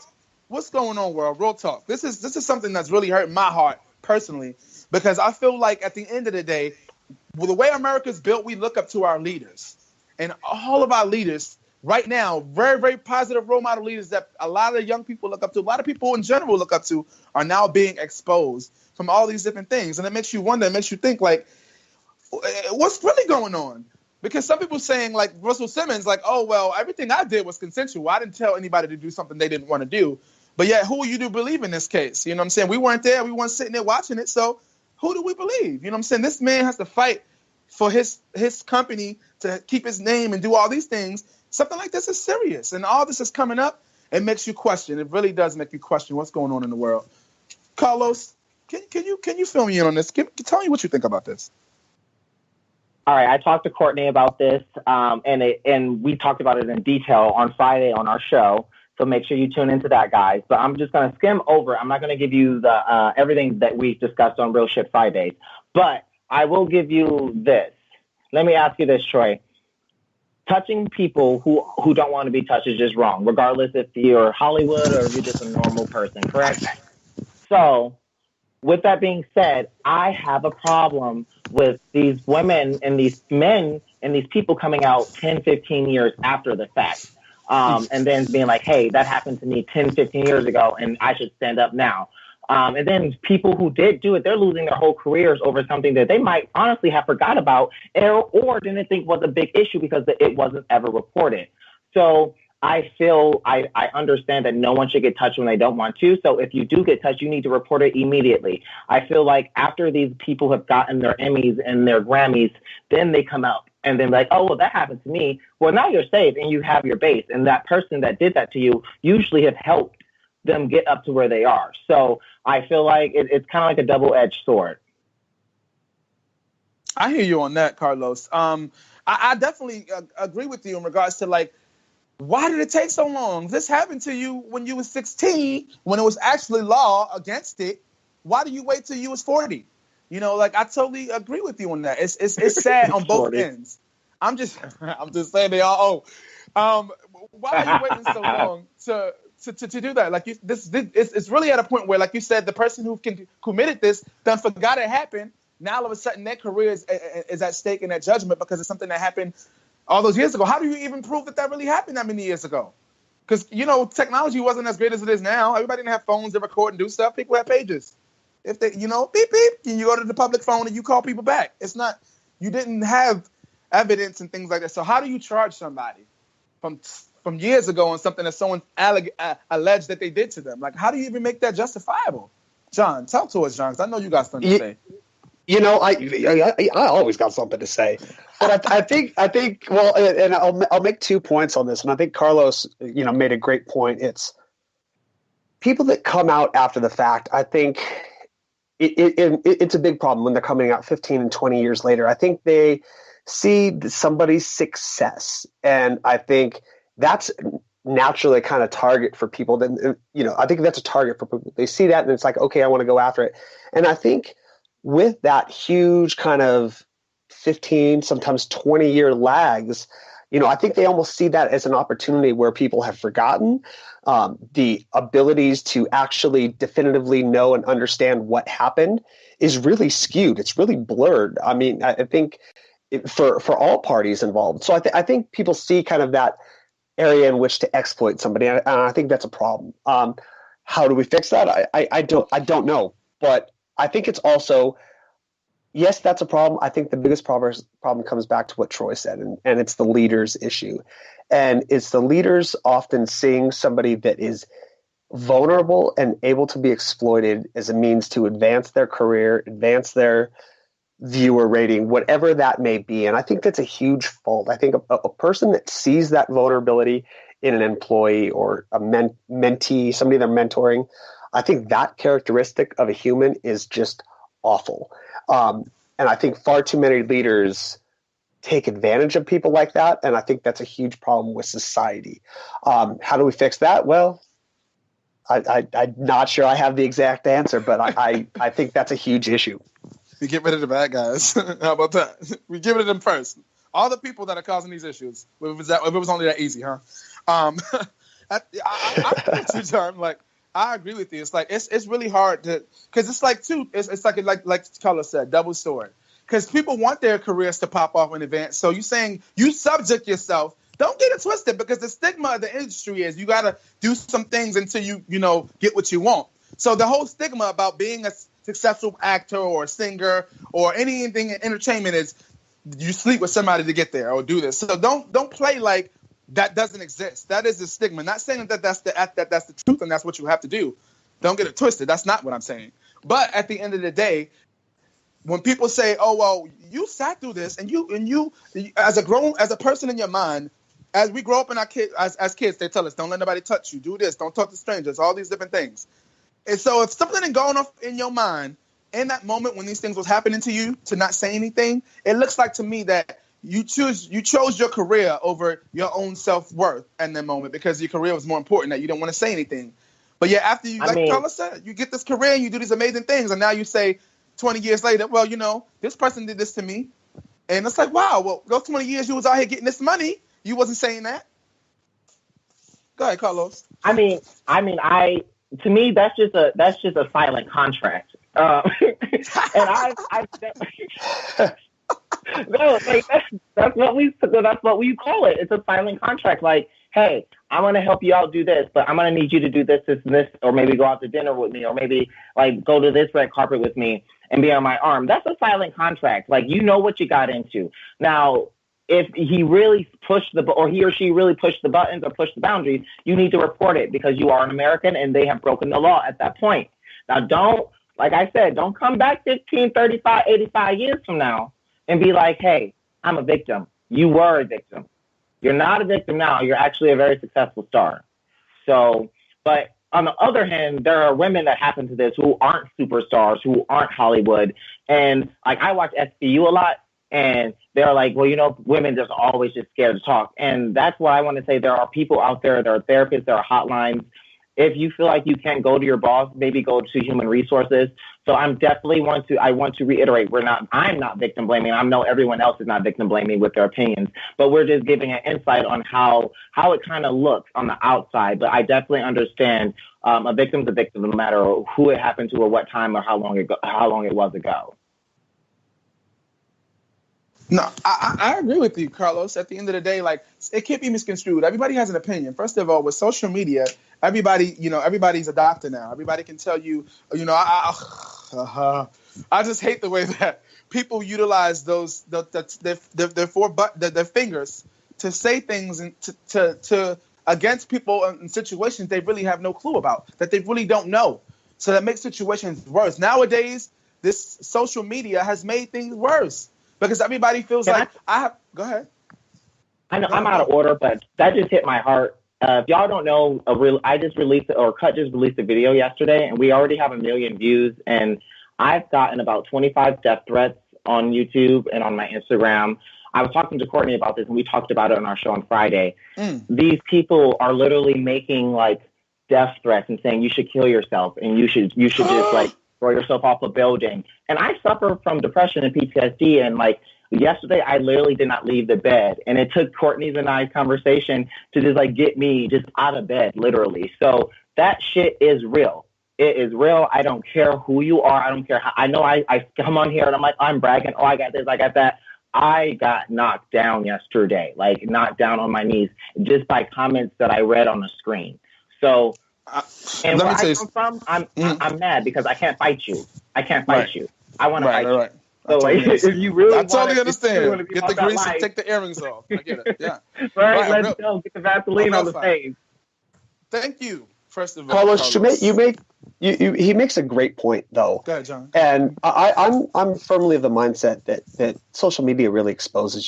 What's going on, world? Real talk. This is something that's really hurting my heart personally, because I feel like at the end of the day, the way America's built, we look up to our leaders, and all of our leaders right now, very, very positive role model leaders that a lot of young people look up to, a lot of people in general look up to, are now being exposed from all these different things. And it makes you wonder, it makes you think, like, what's really going on? Because some people saying, like Russell Simmons, like, oh, well, everything I did was consensual. I didn't tell anybody to do something they didn't want to do. But yet, who are you to believe in this case? You know what I'm saying? We weren't there. We weren't sitting there watching it. So who do we believe? You know what I'm saying? This man has to fight for his company to keep his name and do all these things. Something like this is serious, and all this is coming up. It makes you question. It really does make you question what's going on in the world. Carlos, can you fill me in on this? Tell me what you think about this. All right, I talked to Courtney about this, and we talked about it in detail on Friday on our show. So make sure you tune into that, guys. But I'm just going to skim over. I'm not going to give you the everything that we discussed on Real Shit Fridays, but I will give you this. Let me ask you this, Troy. Touching people who don't want to be touched is just wrong, regardless if you're Hollywood or if you're just a normal person, correct? So, with that being said, I have a problem with these women and these men and these people coming out 10, 15 years after the fact, and then being like, hey, that happened to me 10, 15 years ago, and I should stand up now. And then people who did do it, they're losing their whole careers over something that they might honestly have forgot about or didn't think was a big issue because it wasn't ever reported. So I feel I understand that no one should get touched when they don't want to. So if you do get touched, you need to report it immediately. I feel like after these people have gotten their Emmys and their Grammys, then they come out and then like, oh, well, that happened to me. Well, now you're safe and you have your base. And that person that did that to you usually have helped them get up to where they are. So I feel like it's kind of like a double-edged sword. I hear you on that, Carlos. I definitely agree with you in regards to like, why did it take so long? This happened to you when you was 16, when it was actually law against it. Why do you wait till you was 40? You know, like I totally agree with you on that. It's sad on both ends. I'm just saying they all owe. Why are you waiting so long to do that? Like it's really at a point where, like you said, the person who committed this done forgot it happened. Now all of a sudden their career is at stake in that judgment because it's something that happened all those years ago. How do you even prove that really happened that many years ago? Because, you know, technology wasn't as great as it is now. Everybody didn't have phones to record and do stuff. People had pages. If they, you know, beep, beep, and you go to the public phone and you call people back. It's not, you didn't have evidence and things like that. So how do you charge somebody from years ago on something that someone alleged that they did to them? Like, how do you even make that justifiable? John, talk to us, John, because I know you got something to say. You know, I always got something to say, but I think well, and I'll make 2 points on this, and I think Carlos, you know, made a great point. It's people that come out after the fact. I think it's a big problem when they're coming out 15 and 20 years later. I think they see somebody's success, and I think that's naturally a kind of target for people. That, you know, I think that's a target for people. They see that, and it's like, okay, I want to go after it, and I think with that huge kind of 15, sometimes 20-year lags, you know, I think they almost see that as an opportunity where people have forgotten the abilities to actually definitively know and understand what happened is really skewed. It's really blurred. I mean, I think for all parties involved. So I think people see kind of that area in which to exploit somebody, and I think that's a problem. How do we fix that? I don't know, but I think it's also, yes, that's a problem. I think the biggest problem comes back to what Troy said, and it's the leaders issue. And it's the leaders often seeing somebody that is vulnerable and able to be exploited as a means to advance their career, advance their viewer rating, whatever that may be. And I think that's a huge fault. I think a person that sees that vulnerability in an employee or a mentee, somebody they're mentoring, I think that characteristic of a human is just awful. And I think far too many leaders take advantage of people like that. And I think that's a huge problem with society. How do we fix that? Well, I'm not sure I have the exact answer, but I think that's a huge issue. We get rid of the bad guys. How about that? We get rid of them first. All the people that are causing these issues. If it was only that easy, huh? I John, like, I agree with you. It's like it's really hard to, because it's like it's like Carlos said, double sword. Because people want their careers to pop off in advance. So you're saying you subject yourself. Don't get it twisted, because the stigma of the industry is you got to do some things until you get what you want. So the whole stigma about being a successful actor or singer or anything in entertainment is you sleep with somebody to get there or do this. So don't play like that doesn't exist. That is the stigma. Not saying that that's the truth and that's what you have to do. Don't get it twisted. That's not what I'm saying. But at the end of the day, when people say, "Oh, well, you sat through this," and you as a person in your mind, as we grow up in our kids as kids, they tell us, "Don't let nobody touch you. Do this. Don't talk to strangers." All these different things. And so, if something ain't going off in your mind in that moment when these things was happening to you, to not say anything, it looks like to me that you chose your career over your own self-worth in that moment, because your career was more important, that you didn't want to say anything. But yeah, after you, like Carlos said, you get this career and you do these amazing things, and now you say 20 years later, well, this person did this to me. And it's like, wow, well, those 20 years you was out here getting this money, you wasn't saying that. Go ahead, Carlos. To me, that's just a silent contract. And no, like that's what we call it. It's a silent contract. Like, hey, I'm going to help you out do this, but I'm going to need you to do this, this, and this, or maybe go out to dinner with me, or maybe like go to this red carpet with me and be on my arm. That's a silent contract. Like, you know what you got into. Now, if he really pushed or he or she really pushed the buttons or pushed the boundaries, you need to report it because you are an American and they have broken the law at that point. Now, like I said, don't come back 15, 35, 85 years from now and be like, hey, I'm a victim. You were a victim. You're not a victim now. You're actually a very successful star. So, but on the other hand, there are women that happen to this who aren't superstars, who aren't Hollywood. And like, I watch SVU a lot. And they're like, well, you know, women just always just scared to talk. And that's why I want to say there are people out there, there are therapists, there are hotlines. If you feel like you can't go to your boss, maybe go to human resources. So I want to reiterate, I'm not victim blaming. I know everyone else is not victim blaming with their opinions, but we're just giving an insight on how it kind of looks on the outside. But I definitely understand a victim's a victim no matter who it happened to or what time or how long it was ago. No, I agree with you, Carlos. At the end of the day, like, it can't be misconstrued. Everybody has an opinion. First of all, with social media, everybody's a doctor now. Everybody can tell you, I just hate the way that people utilize their fingers to say things and to against people in situations they really have no clue about, that they really don't know. So that makes situations worse. Nowadays, this social media has made things worse. Because everybody feels go ahead. I know I'm out of order, but that just hit my heart. If y'all don't know, Cut just released a video yesterday, and we already have 1 million views. And I've gotten about 25 death threats on YouTube and on my Instagram. I was talking to Courtney about this, and we talked about it on our show on Friday. These people are literally making like death threats and saying you should kill yourself, and you should just like throw yourself off a building. And I suffer from depression and PTSD. And like yesterday, I literally did not leave the bed. And it took Courtney's and I's conversation to just like get me just out of bed, literally. So that shit is real. It is real. I don't care who you are. I don't care how. I know I come on here and I'm like, I'm bragging. Oh, I got this. I got that. I got knocked down yesterday, like knocked down on my knees just by comments that I read on the screen. So, and where I come from, I'm mad because I can't fight you. I can't fight you. I want to fight you. So like, if you really, I totally understand. Get the grease and take the earrings off. I get it. Yeah. right. Let's go. Get the Vaseline on the face. Thank you. First of all, Carlos, he makes a great point though. Go ahead, John. And I'm firmly of the mindset that social media really exposes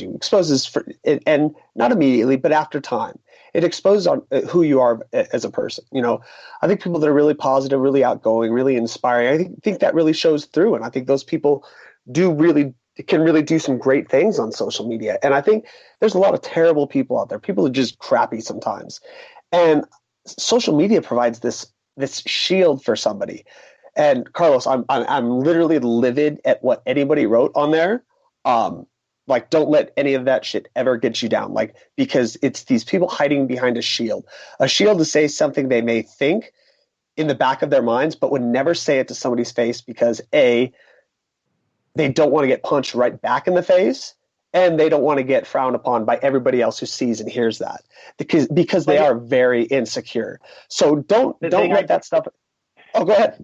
and not immediately, but after time. It exposes on who you are as a person. You know, I think people that are really positive, really outgoing, really inspiring, I think that really shows through. And I think those people can really do some great things on social media. And I think there's a lot of terrible people out there. People are just crappy sometimes. And social media provides this shield for somebody. And Carlos, I'm literally livid at what anybody wrote on there. Like, don't let any of that shit ever get you down. Like, because it's these people hiding behind a shield to say something they may think in the back of their minds, but would never say it to somebody's face because A, they don't want to get punched right back in the face, and they don't want to get frowned upon by everybody else who sees and hears that because they are very insecure. So don't let that stuff. Oh, go ahead.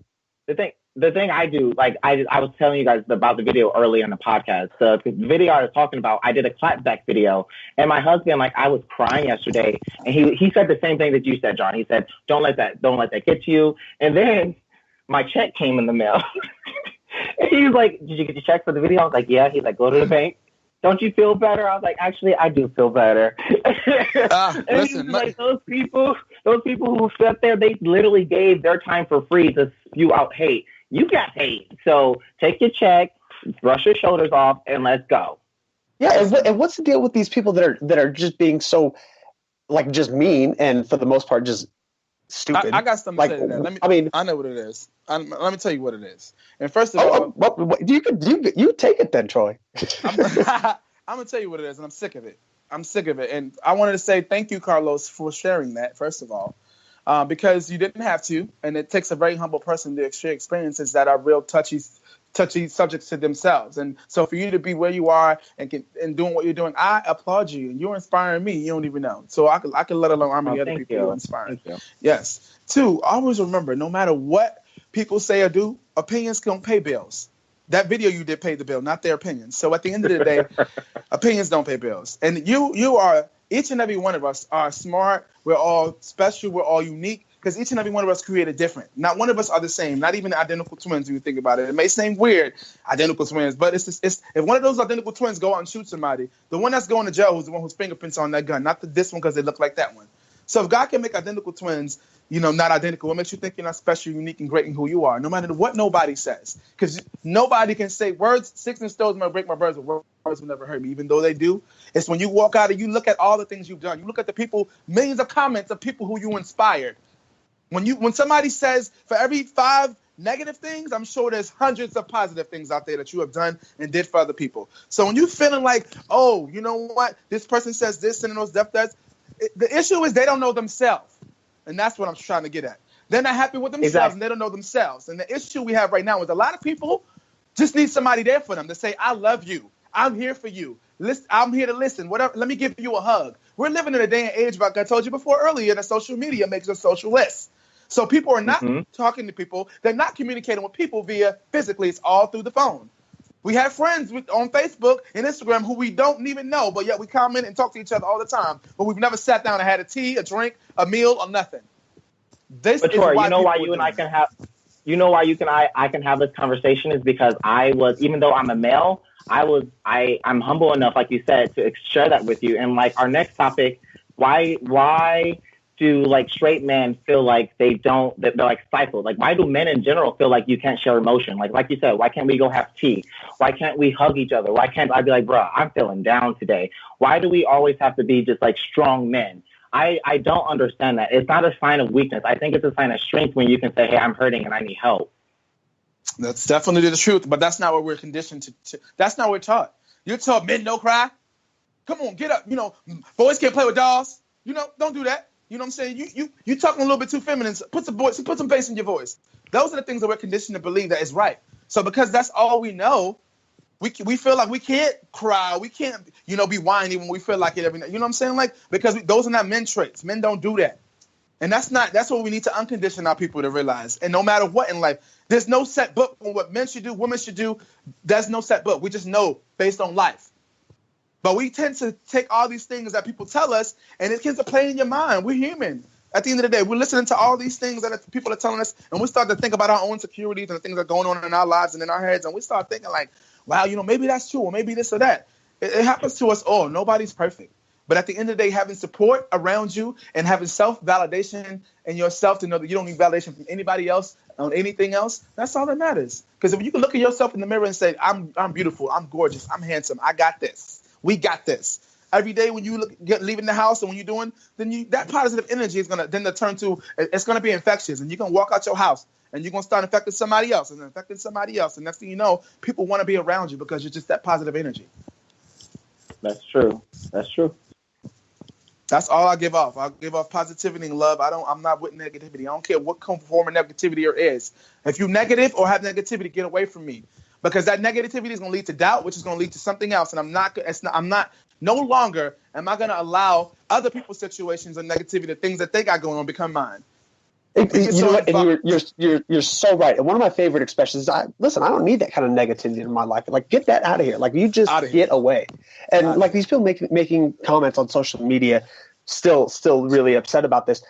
The thing I do, like I was telling you guys about the video early in the podcast. So the video I was talking about, I did a clapback video, and my husband, like, I was crying yesterday, and he said the same thing that you said, John. He said, don't let that get to you. And then my check came in the mail, and he was like, did you get your check for the video? I was like, yeah. He's like, go to the bank. Don't you feel better? I was like, actually, I do feel better. And listen, like, those people who sat there, they literally gave their time for free to spew out hate. You got hate. So take your check, brush your shoulders off, and let's go. Yeah, and what's the deal with these people that are just being so, like, just mean and for the most part just stupid? I got something to say to that. I know what it is. Let me tell you what it is. And first of all, you take it then, Troy. I'm gonna tell you what it is, and I'm sick of it. And I wanted to say thank you, Carlos, for sharing that. First of all, because you didn't have to, and it takes a very humble person to share experiences that are real touchy touchy subjects to themselves. And so for you to be where you are and doing what you're doing, I applaud you. And you're inspiring me. You don't even know. So I can let alone how many other people you're inspiring. Thank you. Yes. 2, always remember, no matter what people say or do, opinions don't pay bills. That video you did pay the bill, not their opinions. So at the end of the day, opinions don't pay bills. And you are, each and every one of us are smart. We're all special. We're all unique. Because each and every one of us created different. Not one of us are the same. Not even identical twins. When you think about it, it may seem weird, identical twins, but it's if one of those identical twins go out and shoot somebody, the one that's going to jail is the one whose fingerprints on that gun, not this one because they look like that one. So if God can make identical twins, not identical, what makes you think you're not special, unique, and great in who you are? No matter what nobody says, because nobody can say words. 6 and stones may break my birds, but words will never hurt me, even though they do. It's when you walk out and you look at all the things you've done. You look at the people, millions of comments of people who you inspired. When somebody says for every 5 negative things, I'm sure there's hundreds of positive things out there that you have done and did for other people. So when you're feeling like, oh, you know what, this person says this and those death threats, the issue is they don't know themselves. And that's what I'm trying to get at. They're not happy with themselves and they don't know themselves. And the issue we have right now is a lot of people just need somebody there for them to say, I love you. I'm here for you. Listen, I'm here to listen. Whatever. Let me give you a hug. We're living in a day and age, like I told you before earlier, that social media makes us socialists. So people are not talking to people. They're not communicating with people via physically. It's all through the phone. We have friends on Facebook and Instagram who we don't even know, but yet we comment and talk to each other all the time. But we've never sat down and had a tea, a drink, a meal, or nothing. But Tori, you know why you and I can have, I can have this conversation is because even though I'm a male, I'm humble enough, like you said, to share that with you. And like our next topic, why do like straight men feel like they're like stifled? Like why do men in general feel like you can't share emotion? Like you said, why can't we go have tea? Why can't we hug each other? Why can't I be like, bro, I'm feeling down today? Why do we always have to be just like strong men? I don't understand that. It's not a sign of weakness. I think it's a sign of strength when you can say, hey, I'm hurting and I need help. That's definitely the truth, but that's not what we're conditioned to. That's not what we're taught. You're taught men don't cry. Come on, get up. Boys can't play with dolls. Don't do that. You know what I'm saying? You talking a little bit too feminine. Put some bass in your voice. Those are the things that we're conditioned to believe that is right. So because that's all we know, we feel like we can't cry. We can't, be whiny when we feel like it every night. You know what I'm saying? Like, because those are not men traits. Men don't do that. And that's what we need to uncondition our people to realize. And no matter what in life, there's no set book on what men should do, women should do. There's no set book. We just know based on life. But we tend to take all these things that people tell us, and it tends to play in your mind. We're human. At the end of the day, we're listening to all these things that people are telling us, and we start to think about our own insecurities and the things that are going on in our lives and in our heads, and we start thinking like, wow, maybe that's true, or maybe this or that. It happens to us all. Nobody's perfect. But at the end of the day, having support around you and having self-validation in yourself to know that you don't need validation from anybody else on anything else, that's all that matters. Because if you can look at yourself in the mirror and say, I'm beautiful, I'm gorgeous, I'm handsome, I got this. We got this. Every day when you leaving the house and when you're doing, then that positive energy is gonna then turn to, it's gonna be infectious, and you can walk out your house and you're gonna start infecting somebody else and infecting somebody else, and next thing you know, people want to be around you because you're just that positive energy. That's true. That's true. That's all I give off. I give off positivity and love. I'm not with negativity. I don't care what form of negativity there is. If you're negative or have negativity, get away from me. Because that negativity is going to lead to doubt, which is going to lead to something else. And no longer am I going to allow other people's situations or negativity, the things that they got going on, become mine. You know what? And you're so right. And one of my favorite expressions is, I don't need that kind of negativity in my life. Like, get that out of here. Like, you just get away. And like these people making comments on social media, still really upset about this.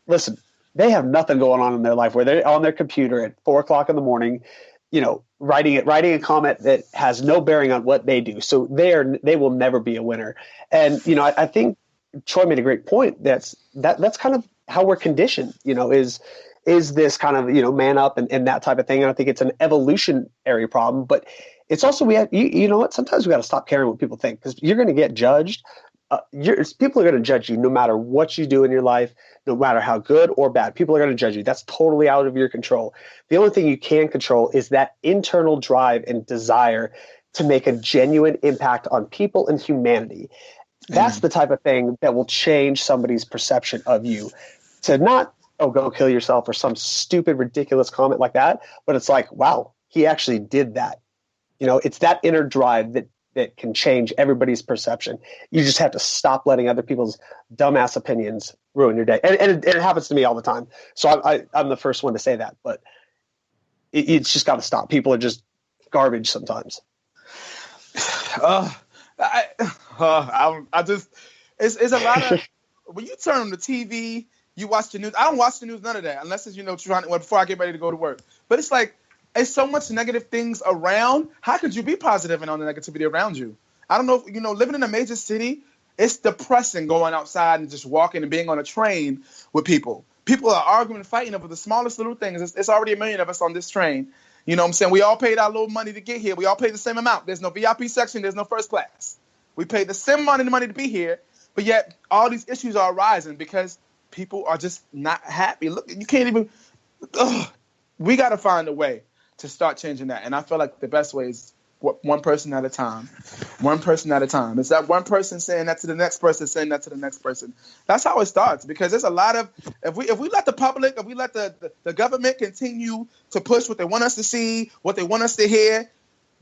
Listen, they have nothing going on in their life where they're on their computer at 4:00 in the morning, writing a comment that has no bearing on what they do. So they will never be a winner. And, I think Troy made a great point. That's kind of how we're conditioned, is this kind of, man up and that type of thing. And I think it's an evolutionary problem, but it's also, sometimes we got to stop caring what people think, because you're going to get judged. People are going to judge you no matter what you do in your life, no matter how good or bad. People are going to judge you. That's totally out of your control. The only thing you can control is that internal drive and desire to make a genuine impact on people and humanity. That's the type of thing that will change somebody's perception of you. To not, go kill yourself or some stupid, ridiculous comment like that, but it's like, wow, he actually did that. It's that inner drive that can change everybody's perception. You just have to stop letting other people's dumbass opinions ruin your day. And it happens to me all the time. So I'm the first one to say that, but it's just got to stop. People are just garbage sometimes. It's a lot of, when you turn on the TV, you watch the news. I don't watch the news, none of that, unless it's, before I get ready to go to work. But it's like, it's so much negative things around. How could you be positive and on the negativity around you? I don't know if, living in a major city, it's depressing going outside and just walking and being on a train with people. People are arguing and fighting over the smallest little things. It's already a million of us on this train. You know what I'm saying? We all paid our little money to get here. We all paid the same amount. There's no VIP section. There's no first class. We paid the same amount of money to be here. But yet all these issues are arising because people are just not happy. Look, you can't even, we got to find a way to start changing that. And I feel like the best way is one person at a time. One person at a time. It's that one person saying that to the next person, saying that to the next person. That's how it starts, because there's a lot of, if we let the public, if we let the government continue to push what they want us to see, what they want us to hear,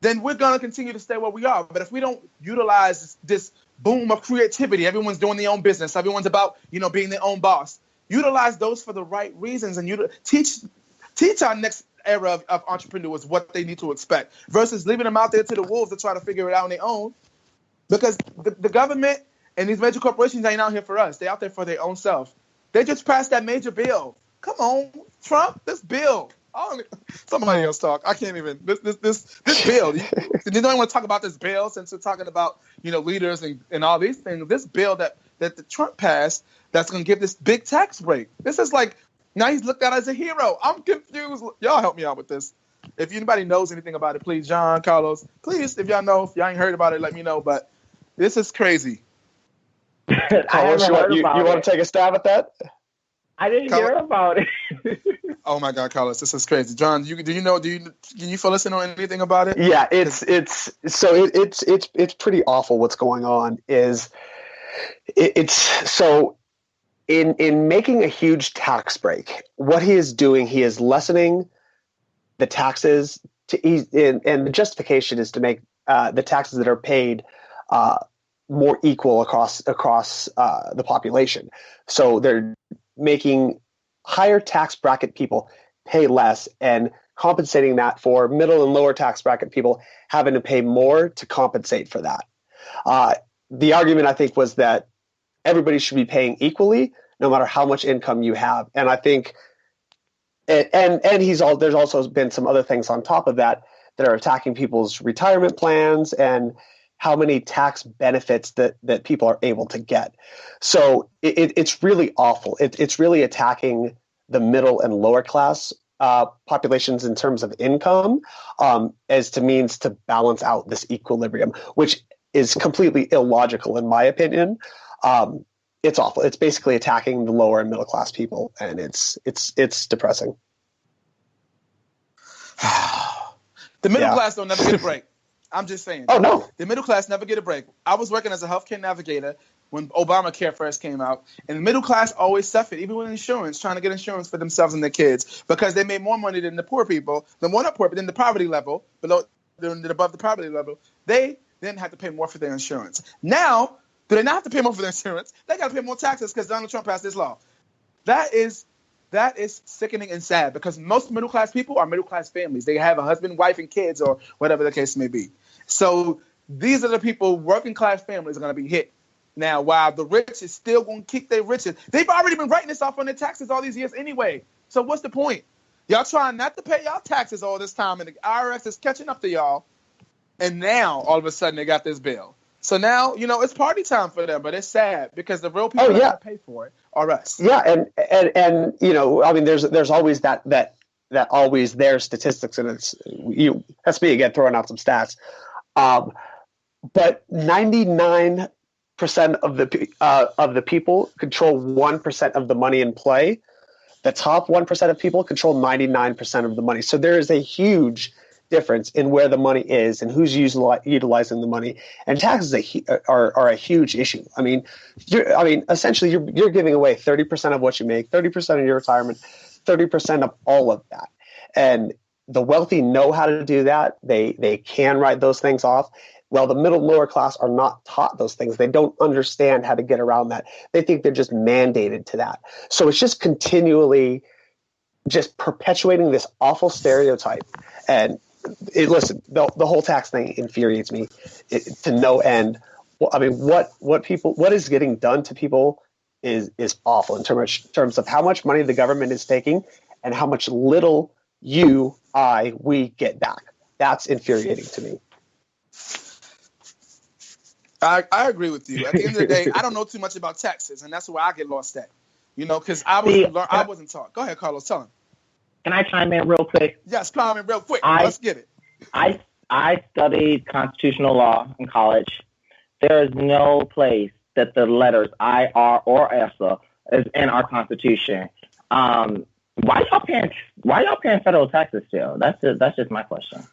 then we're going to continue to stay where we are. But if we don't utilize this boom of creativity, everyone's doing their own business, everyone's about, being their own boss, utilize those for the right reasons, and teach our next era of entrepreneurs what they need to expect, versus leaving them out there to the wolves to try to figure it out on their own. Because the government and these major corporations ain't out here for us. They're out there for their own self. They just passed that major bill. Come on, Trump, this bill. Somebody else talk. I can't even. This bill. You don't want to talk about this bill since we're talking about, leaders and all these things. This bill that the Trump passed, that's going to give this big tax break. This is like, now he's looked at as a hero. I'm confused. Y'all help me out with this. If anybody knows anything about it, please, John, Carlos, please, if y'all know, if y'all ain't heard about it, let me know. But this is crazy. Carlos, you want to take a stab at that? I didn't hear about it. Oh my God, Carlos, this is crazy. John, can you fill us in on anything about it? Yeah, it's pretty awful what's going on. In making a huge tax break, what he is doing, he is lessening the taxes and the justification is to make the taxes that are paid more equal across the population. So they're making higher tax bracket people pay less and compensating that for middle and lower tax bracket people having to pay more to compensate for that. The argument, I think, was that everybody should be paying equally no matter how much income you have. And I think, and there's also been some other things on top of that are attacking people's retirement plans and how many tax benefits that people are able to get. So it's really awful. It's really attacking the middle and lower class populations in terms of income as to means to balance out this equilibrium, which is completely illogical in my opinion. It's awful. It's basically attacking the lower and middle class people, and it's depressing. The middle class don't never get a break. I'm just saying. Oh, no. The middle class never get a break. I was working as a healthcare navigator when Obamacare first came out, and the middle class always suffered, even with insurance, trying to get insurance for themselves and their kids, because they made more money than the poor people, than the poverty level, above the poverty level. They then had to pay more for their insurance. Now, do they not have to pay more for their insurance? They got to pay more taxes because Donald Trump passed this law. That is sickening and sad, because most middle-class people are middle-class families. They have a husband, wife, and kids, or whatever the case may be. So these are the people, working-class families, are going to be hit. Now, while the rich is still going to keep their riches, they've already been writing this off on their taxes all these years anyway. So what's the point? Y'all trying not to pay y'all taxes all this time, and the IRS is catching up to y'all, and now, all of a sudden, they got this bill. So now, it's party time for them, but it's sad because the real people that have to pay for it are us. Yeah, and I mean, there's always that always there statistics, and that's me again throwing out some stats. But 99% of the people control 1% of the money in play. The top 1% of people control 99% of the money. So there is a huge difference in where the money is and who's utilizing the money, and taxes are a huge issue. I mean, essentially, you're giving away 30% of what you make, 30% of your retirement, 30% of all of that, and the wealthy know how to do that. They can write those things off. Well, the middle and lower class are not taught those things. They don't understand how to get around that. They think they're just mandated to that. So it's just continually just perpetuating this awful stereotype. And listen, the whole tax thing infuriates me to no end. Well, I mean, what is getting done to people is awful in terms of how much money the government is taking and how much little we get back. That's infuriating to me. I agree with you. At the end of the day, I don't know too much about taxes, and that's where I get lost at. Because I wasn't taught. Go ahead, Carlos. Tell him. Can I chime in real quick? Yes, chime in real quick. Let's get it. I studied constitutional law in college. There is no place that the letters I, R, or ESSA is in our Constitution. Why y'all paying federal taxes still? That's just my question.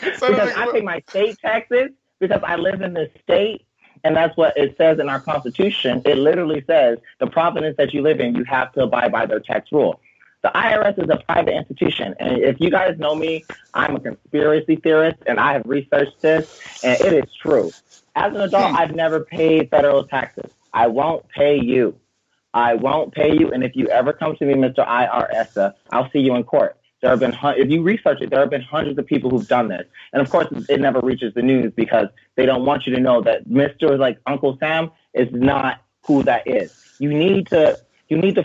Because I pay my state taxes because I live in this state, and that's what it says in our Constitution. It literally says the province that you live in, you have to abide by their tax rule. The IRS is a private institution, and if you guys know me, I'm a conspiracy theorist, and I have researched this, and it is true. As an adult, I've never paid federal taxes. I won't pay you. And if you ever come to me, Mr. IRS, I'll see you in court. There have been, if you research it, there have been hundreds of people who've done this. And of course, it never reaches the news because they don't want you to know that Mr. like Uncle Sam is not who that is. You need to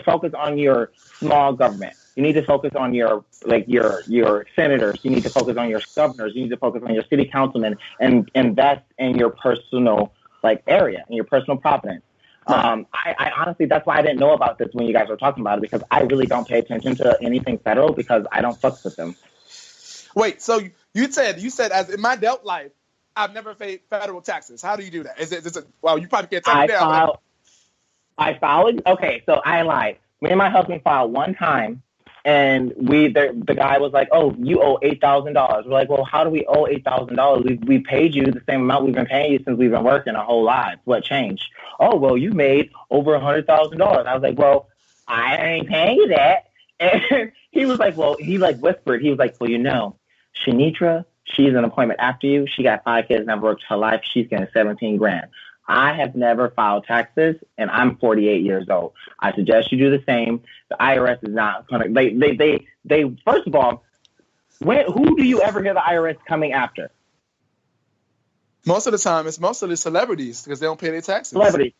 focus on your small government. You need to focus on your senators. You need to focus on your governors. You need to focus on your city councilmen and invest in your personal area, in your personal providence. I honestly, that's why I didn't know about this when you guys were talking about it, because I really don't pay attention to anything federal because I don't fuck with them. Wait, so you said as in my adult life, I've never paid federal taxes. How do you do that? Well, you probably can't tell me that. I filed. Okay, so I lied. Me and my husband filed one time, and the guy was like, "Oh, you owe $8,000." We're like, "Well, how do we owe $8,000? We paid you the same amount we've been paying you since we've been working our whole lives. What changed?" "Oh, well, you made over $100,000." I was like, "Well, I ain't paying you that." And he was like, "Well," he whispered. He was like, "Well, Shanitra, she's an appointment after you. She got 5 kids, never worked her life. She's getting 17 grand. I have never filed taxes, and I'm 48 years old. I suggest you do the same. The IRS is not going to. They first of all, who do you ever hear the IRS coming after? Most of the time, it's mostly celebrities because they don't pay their taxes. Celebrities.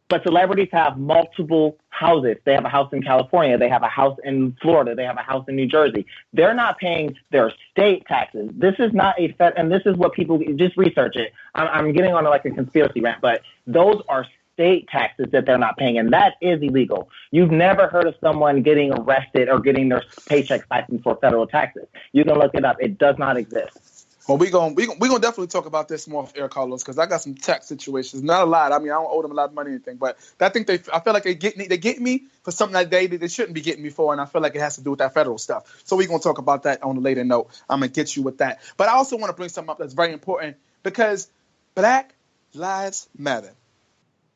But celebrities have multiple houses. They have a house in California. They have a house in Florida. They have a house in New Jersey. They're not paying their state taxes. This is not and this is what people just research it. I'm getting on a conspiracy rant, but those are state taxes that they're not paying, and that is illegal. You've never heard of someone getting arrested or getting their paycheck siphoned for federal taxes. You can look it up. It does not exist. Well, we gonna definitely talk about this more off air, Carlos, because I got some tax situations. Not a lot. I mean, I don't owe them a lot of money or anything, but I feel like they get me for something that they shouldn't be getting me for, and I feel like it has to do with that federal stuff. So we're gonna talk about that on a later note. I'm gonna get you with that. But I also want to bring something up that's very important because Black Lives Matter.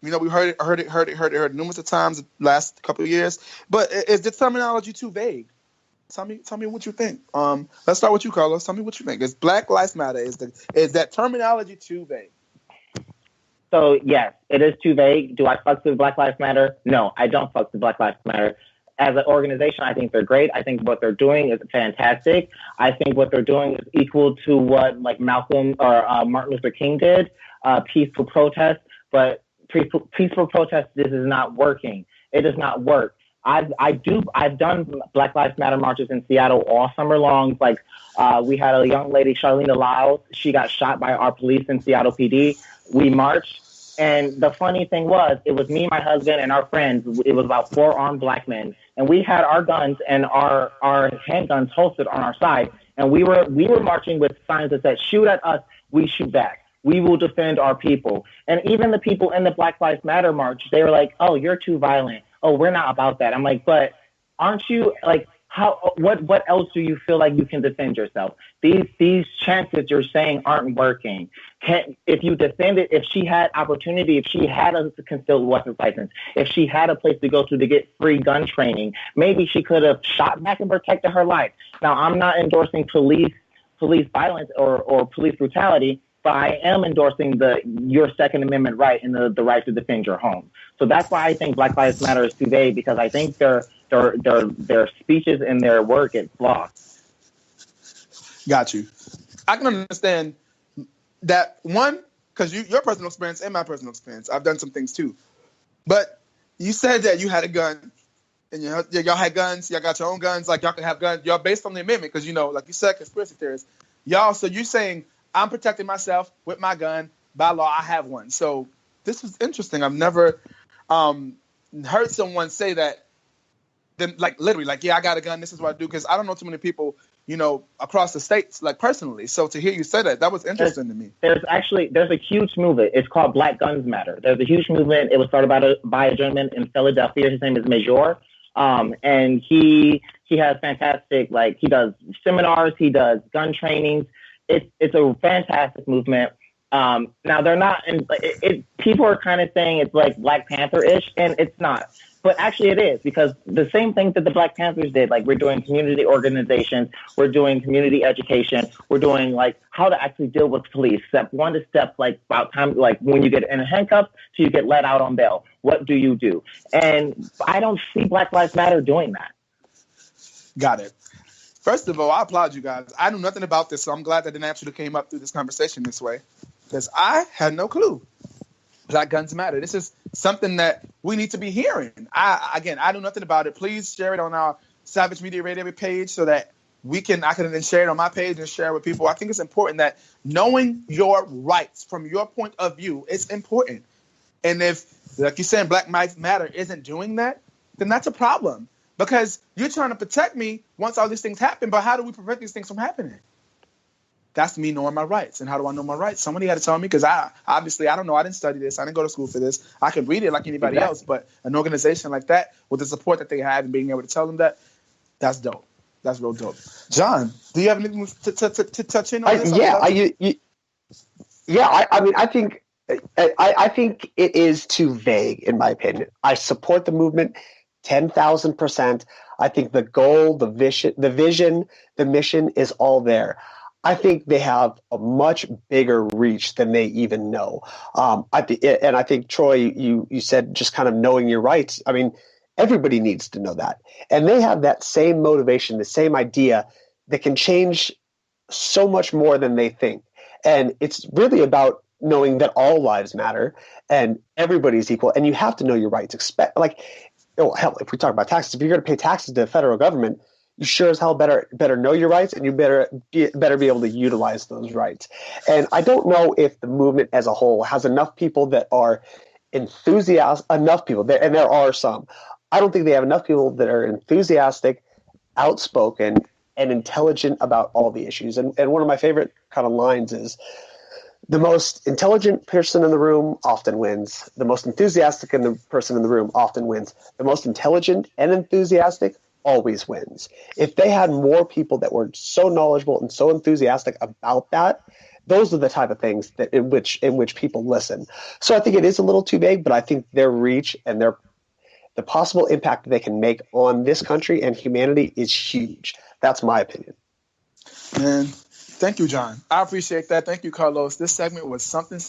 We heard it numerous of times the last couple of years, but is the terminology too vague? Tell me what you think. Let's start with you, Carlos. Tell me what you think. Is Black Lives Matter, is that terminology too vague? So yes, it is too vague. Do I fuck with Black Lives Matter? No, I don't fuck with Black Lives Matter. As an organization, I think they're great. I think what they're doing is fantastic. I think what they're doing is equal to what Malcolm or Martin Luther King did, peaceful protest. But peaceful protest, this is not working. It does not work. I've done Black Lives Matter marches in Seattle all summer long. We had a young lady, Charlene Lyles. She got shot by our police in Seattle PD. We marched, and the funny thing was, it was me, my husband, and our friends. It was about 4 armed Black men, and we had our guns and our handguns holstered on our side, and we were marching with signs that said, "Shoot at us, we shoot back. We will defend our people." And even the people in the Black Lives Matter march, they were like, "Oh, you're too violent. Oh, we're not about that." I'm like, but aren't you what else do you feel like you can defend yourself? These chances you're saying aren't working. If you defend it, if she had opportunity, if she had a concealed weapons license, if she had a place to go to get free gun training, maybe she could have shot back and protected her life. Now, I'm not endorsing police violence or police brutality, but I am endorsing your Second Amendment right and the right to defend your home. So that's why I think Black Lives Matter is too vague, because I think their speeches and their work is flawed. Got you. I can understand that, one, because your personal experience and my personal experience. I've done some things too. But you said that you had a gun, and y'all had guns. Y'all got your own guns. Like, y'all can have guns. Y'all based on the amendment, because, like you said, conspiracy theorists. Y'all, so you're saying I'm protecting myself with my gun. By law, I have one. So this is interesting. I've never heard someone say that. Then, like, literally, like, yeah, I got a gun. This is what I do. Because I don't know too many people, across the states, like, personally. So to hear you say that was interesting to me. There's a huge movement. It's called Black Guns Matter. There's a huge movement. It was started by a gentleman in Philadelphia. His name is Major. And he has fantastic, like, he does seminars. He does gun trainings. It's a fantastic movement. Now, they're not, people are kind of saying it's like Black Panther-ish, and it's not. But actually it is, because the same things that the Black Panthers did, like, we're doing community organizations, we're doing community education, we're doing, like, how to actually deal with police, step 1 to step, like, about time, like, when you get in a handcuff till you get let out on bail. What do you do? And I don't see Black Lives Matter doing that. Got it. First of all, I applaud you guys. I knew nothing about this, so I'm glad that it actually came up through this conversation this way, because I had no clue. Black Guns Matter. This is something that we need to be hearing. I knew nothing about it. Please share it on our Savage Media Radio page so that I can then share it on my page and share it with people. I think it's important that knowing your rights from your point of view is important. And if, like you said, Black Lives Matter isn't doing that, then that's a problem. Because you're trying to protect me once all these things happen, but how do we prevent these things from happening? That's me knowing my rights. And how do I know my rights? Somebody had to tell me, because I don't know. I didn't study this. I didn't go to school for this. I can read it like anybody else, but an organization like that, with the support that they have and being able to tell them that's dope. That's real dope. John, do you have anything to touch in on this? I think it is too vague, in my opinion. I support the movement 10,000%. I think the goal, the vision, the mission is all there. I think they have a much bigger reach than they even know. And I think, Troy, you said just kind of knowing your rights. I mean, everybody needs to know that. And they have that same motivation, the same idea that can change so much more than they think. And it's really about knowing that all lives matter and everybody's equal. And you have to know your rights. Hell, if we talk about taxes, if you're going to pay taxes to the federal government, you sure as hell better know your rights, and you better be able to utilize those rights. And I don't know if the movement as a whole has enough people that are enthusiastic, and there are some. I don't think they have enough people that are enthusiastic, outspoken, and intelligent about all the issues. And one of my favorite kind of lines is, the most intelligent person in the room often wins. The most enthusiastic person in the room often wins. The most intelligent and enthusiastic always wins. If they had more people that were so knowledgeable and so enthusiastic about that, those are the type of things that in which people listen. So I think it is a little too vague, but I think their reach and the possible impact they can make on this country and humanity is huge. That's my opinion. Man, thank you, John. I appreciate that. Thank you, Carlos. This segment was something.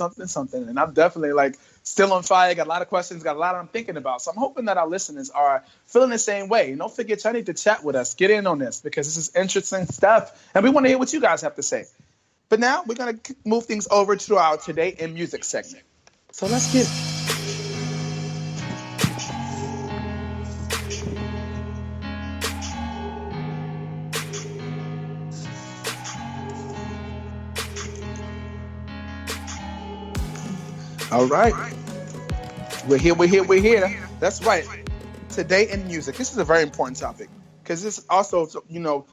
And I'm definitely still on fire. Got a lot of questions, got a lot I'm thinking about. So I'm hoping that our listeners are feeling the same way. And don't forget, y'all need to chat with us. Get in on this, because this is interesting stuff. And we want to hear what you guys have to say. But now we're going to move things over to our Today in Music segment. So let's get it. All right. We're here. That's right. Today in music. This is a very important topic, because this is also,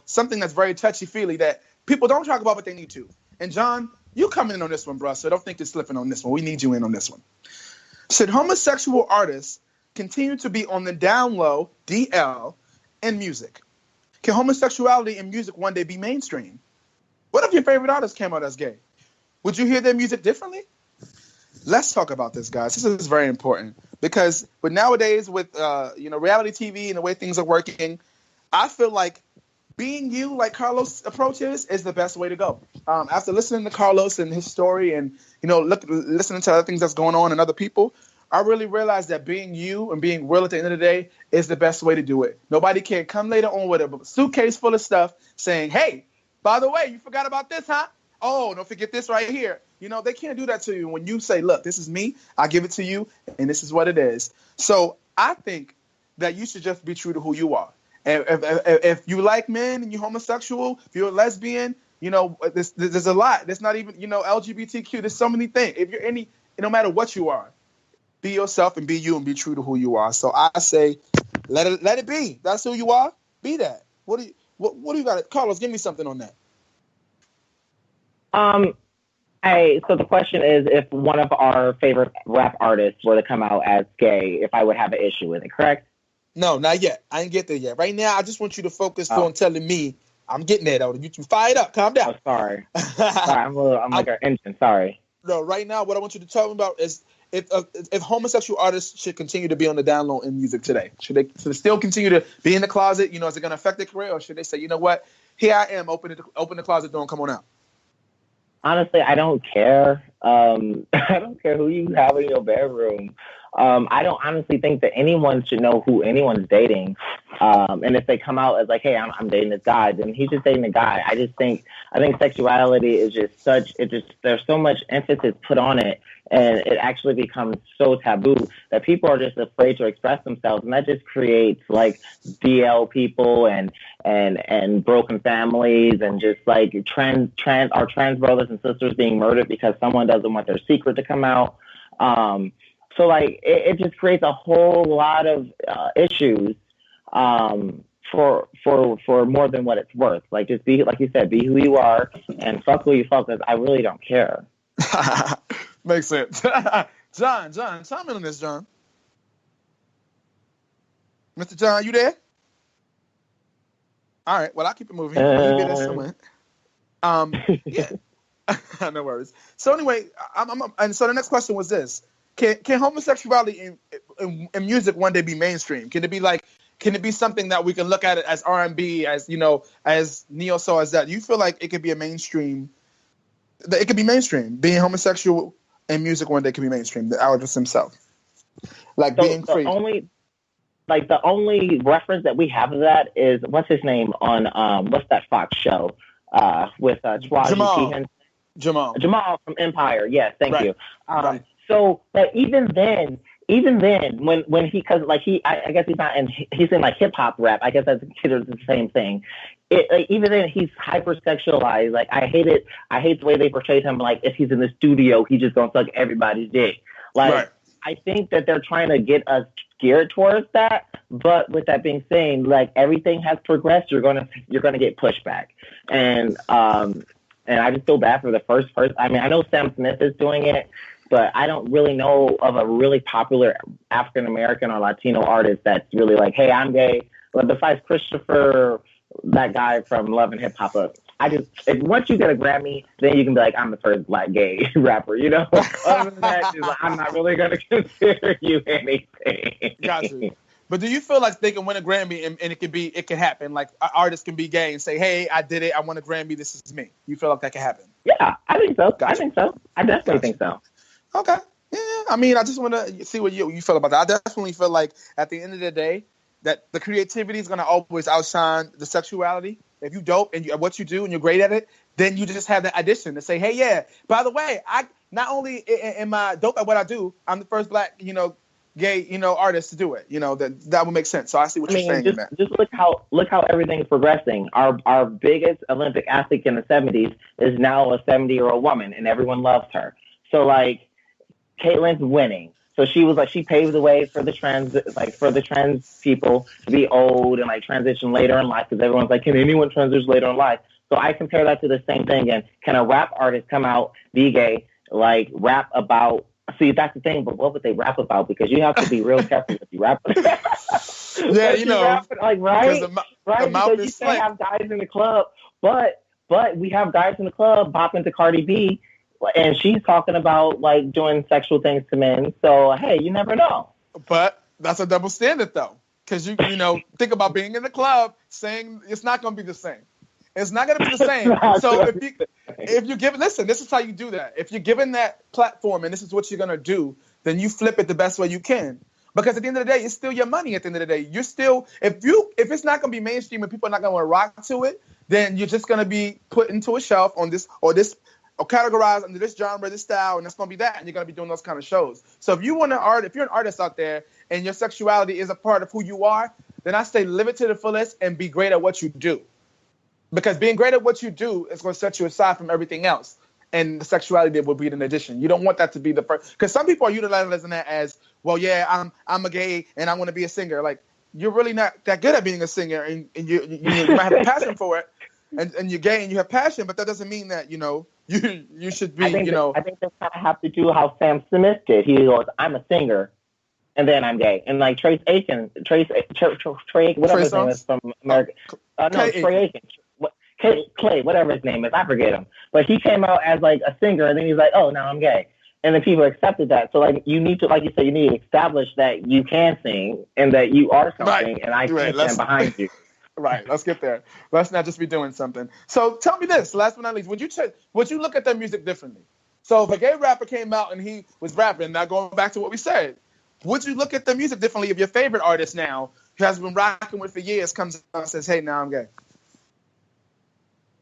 something that's very touchy-feely that people don't talk about, but they need to. And John, you come in on this one, bro, so don't think you're slipping on this one. We need you in on this one. Should homosexual artists continue to be on the down low, DL, in music? Can homosexuality in music one day be mainstream? What if your favorite artist came out as gay? Would you hear their music differently? Let's talk about this, guys. This is very important because nowadays with reality TV and the way things are working, I feel like being you, like Carlos approaches, is the best way to go. After listening to Carlos and his story and listening to other things that's going on and other people, I really realized that being you and being real at the end of the day is the best way to do it. Nobody can come later on with a suitcase full of stuff saying, hey, by the way, you forgot about this, huh? Oh, don't forget this right here. They can't do that to you. When you say, look, this is me, I give it to you, and this is what it is. So I think that you should just be true to who you are. And if you like men and you're homosexual, if you're a lesbian, there's a lot. There's not even, LGBTQ. There's so many things. If you're no matter what you are, be yourself and be you and be true to who you are. So I say, let it be. That's who you are. Be that. What do you got? Carlos, give me something on that. So the question is, if one of our favorite rap artists were to come out as gay, if I would have an issue with it, correct? No, not yet. I ain't get there yet. Right now, I just want you to focus on telling me. I'm getting there, though. You can fire it up. Calm down. Oh, sorry. I'm like an engine. Sorry. No, right now, what I want you to tell me about is if homosexual artists should continue to be on the down low in music today. Should they still continue to be in the closet? Is it going to affect their career? Or should they say, you know what? Here I am. Open the closet door and come on out. Honestly, I don't care. I don't care who you have in your bedroom. I don't honestly think that anyone should know who anyone's dating. And if they come out as like, hey, I'm dating this guy, then he's just dating a guy. I think sexuality is just there's so much emphasis put on it, and it actually becomes so taboo that people are just afraid to express themselves. And that just creates like DL people and broken families and just like our trans brothers and sisters being murdered because someone doesn't want their secret to come out. So like it just creates a whole lot of issues for more than what it's worth. Like just be, like you said, be who you are and fuck who you fuck with. I really don't care. Makes sense. John, chime in on this, John. Mr. John, you there? All right. Well, I'll keep it moving. You get us somewhere. Yeah. No worries. So anyway, and so the next question was this. Can homosexuality in music one day be mainstream? Can it be something that we can look at it as R&B, as as neo soul, as that? You feel like it could be mainstream? Being homosexual in music one day can be mainstream. The artist himself, being free. The only reference that we have of that is what's his name on what's that Fox show with Taraji Jamal from Empire. Yes, thank you. Right. So, but even then, when he, cause like I guess he's in like hip hop rap. I guess that's considered the same thing. Even then, he's hypersexualized. Like I hate it. I hate the way they portray him. Like if he's in the studio, he just gonna suck everybody's dick. Like right. I think that they're trying to get us geared towards that. But with that being said, like everything has progressed. You're gonna get pushback, and I just feel bad for the first person. I mean, I know Sam Smith is doing it. But I don't really know of a really popular African-American or Latino artist that's really like, hey, I'm gay. But besides Christopher, that guy from Love and Hip Hop, once you get a Grammy, then you can be like, I'm the first black gay rapper, Other than that, I'm not really going to consider you anything. Gotcha. But do you feel like they can win a Grammy and it can happen? Like an artist can be gay and say, hey, I did it. I won a Grammy. This is me. You feel like that can happen? Yeah, I think so. Gotcha. I definitely think so. Okay. Yeah. I mean, I just want to see what you feel about that. I definitely feel like at the end of the day that the creativity is going to always outshine the sexuality. If you dope and what you do and you're great at it, then you just have that addition to say, hey, yeah, by the way, I not only am I dope at what I do, I'm the first black, gay, artist to do it. That would make sense. So I see what you're saying. Just look how everything's progressing. Our biggest Olympic athlete in the 70s is now a 70-year-old woman, and everyone loves her. So like, Caitlin's winning. So she paved the way for the trans people to be old and like transition later in life because everyone's like, can anyone transition later in life? So I compare that to the same thing. And can a rap artist come out, be gay, like rap about? See, that's the thing. But what would they rap about? Because you have to be real careful if you rap. Yeah, like right. The right? mouth Because you is can't slick. have guys in the club, but we have guys in the club bopping to Cardi B, and she's talking about like doing sexual things to men. So hey, you never know. But that's a double standard, though, because you think about being in the club, saying it's not going to be the same. It's not going to be the same. So if you give, listen, this is how you do that. If you're given that platform and this is what you're going to do, then you flip it the best way you can. Because at the end of the day, it's still your money. At the end of the day, you're still if it's not going to be mainstream and people are not going to rock to it, then you're just going to be put into a shelf on this or categorized under this genre, this style, and that's going to be that. And you're going to be doing those kind of shows. So if you're an artist out there and your sexuality is a part of who you are, then I say live it to the fullest and be great at what you do. Because being great at what you do is going to set you aside from everything else. And the sexuality will be an addition. You don't want that to be the first. Because some people are utilizing that as, well, yeah, I'm a gay and I want to be a singer. Like, you're really not that good at being a singer. And you might have a passion for it. And you're gay and you have passion. But that doesn't mean that, you should be, I think they kind of have to do how Sam Smith did. He goes, I'm a singer, and then I'm gay. And like Trey Aiken, whatever his name is from America. Trey Aiken. Clay, whatever his name is, I forget him. But he came out as like a singer, and then he's like, "Oh, now I'm gay," and then people accepted that. So like, you need to, like you said, you need to establish that you can sing and that you are something, right. And I can stand behind you. Right. Let's get there. Let's not just be doing something. So tell me this, last but not least, would you look at their music differently? So if a gay rapper came out and he was rapping, now going back to what we said, would you look at their music differently if your favorite artist now, who has been rocking with for years, comes out and says, "Hey, now I'm gay"?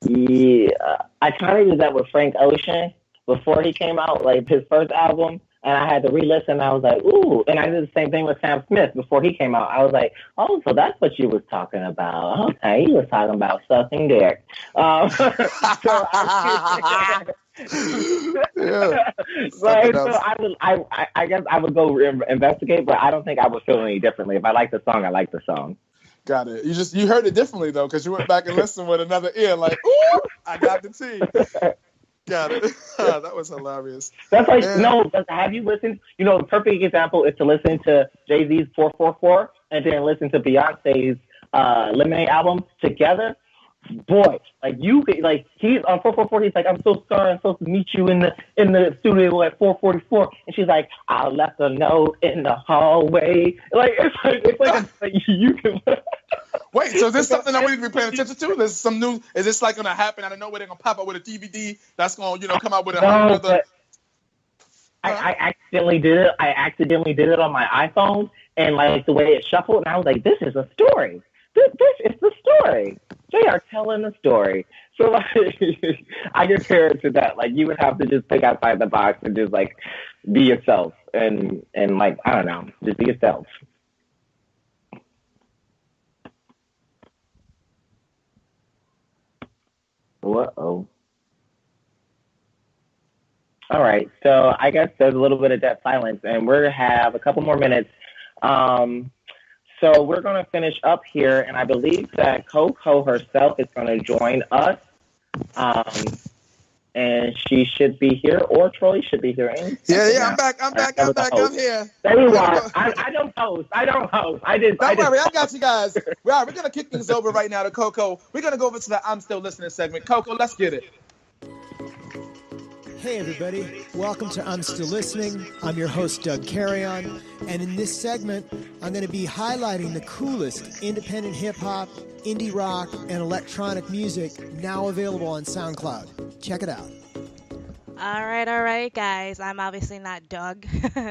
Yeah, I kind of did that with Frank Ocean before he came out, like his first album, and I had to re-listen. I was like, ooh, and I did the same thing with Sam Smith before he came out. I was like, oh, so that's what you was talking about. Okay, he was talking about sucking dick. Yeah. So I guess I would go investigate, but I don't think I would feel any differently. If I like the song, I like the song. Got it. You heard it differently though, because you went back and listened with another ear, like, ooh, I got the tea. Got it. That was hilarious. That's like, no, have you listened? The perfect example is to listen to Jay-Z's 444 and then listen to Beyonce's Lemonade album together. Boy, like he's on 444. He's like, I'm so sorry, I'm supposed to meet you in the studio at 444, and she's like, I left a note in the hallway. It's like you can. Wait, so is this something that we need to be paying attention to? There's some new. Is this like gonna happen out of nowhere? They're gonna pop up with a DVD that's gonna come out with a whole other. I accidentally did it. I accidentally did it on my iPhone, and like the way it shuffled, and I was like, this is a story. This is the story. They are telling the story. So like, I compare it to that. Like, you would have to just think outside the box and just like be yourself and like, I don't know, just be yourself. Uh-oh. All right. So I guess there's a little bit of dead silence, and we're going to have a couple more minutes. So we're going to finish up here, and I believe that Coco herself is going to join us, and she should be here, or Troy should be here. Yeah, I'm back. I'm here. There you are. I don't host. Don't worry, I got you guys. We're going to kick things over right now to Coco. We're going to go over to the I'm Still Listening segment. Coco, let's get it. Hey everybody, welcome to I'm Still Listening. I'm your host, Doug Carrion, and in this segment, I'm going to be highlighting the coolest independent hip-hop, indie rock, and electronic music now available on SoundCloud. Check it out. All right, guys. I'm obviously not Doug.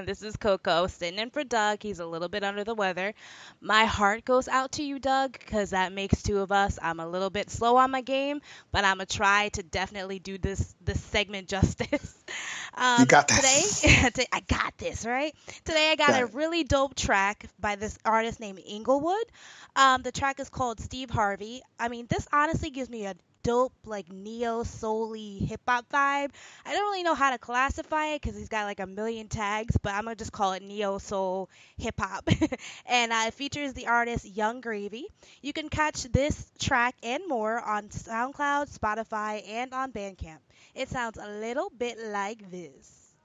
This is Coco, sitting in for Doug. He's a little bit under the weather. My heart goes out to you, Doug, because that makes two of us. I'm a little bit slow on my game, but I'm going to try to definitely do this segment justice. You got this. Today, I got this, right? Today I got a really dope track by this artist named Inglewood. The track is called Steve Harvey. I mean, this honestly gives me a dope, like, neo-soul-y hip-hop vibe. I don't really know how to classify it because he's got like a million tags, but I'm going to just call it neo-soul hip-hop. And it features the artist Young Gravy. You can catch this track and more on SoundCloud, Spotify, and on Bandcamp. It sounds a little bit like this.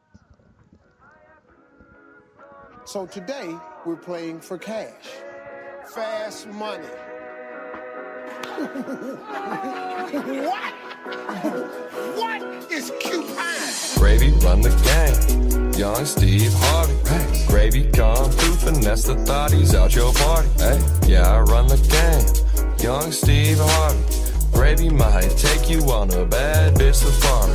So today, we're playing for cash. Fast money. What? What is Cupid? Gravy run the game. Young Steve Harvey. Hey. Gravy come through, finesse the thotties out your party. Hey. Yeah, I run the game. Young Steve Harvey. Gravy might take you on a bad bitch safari.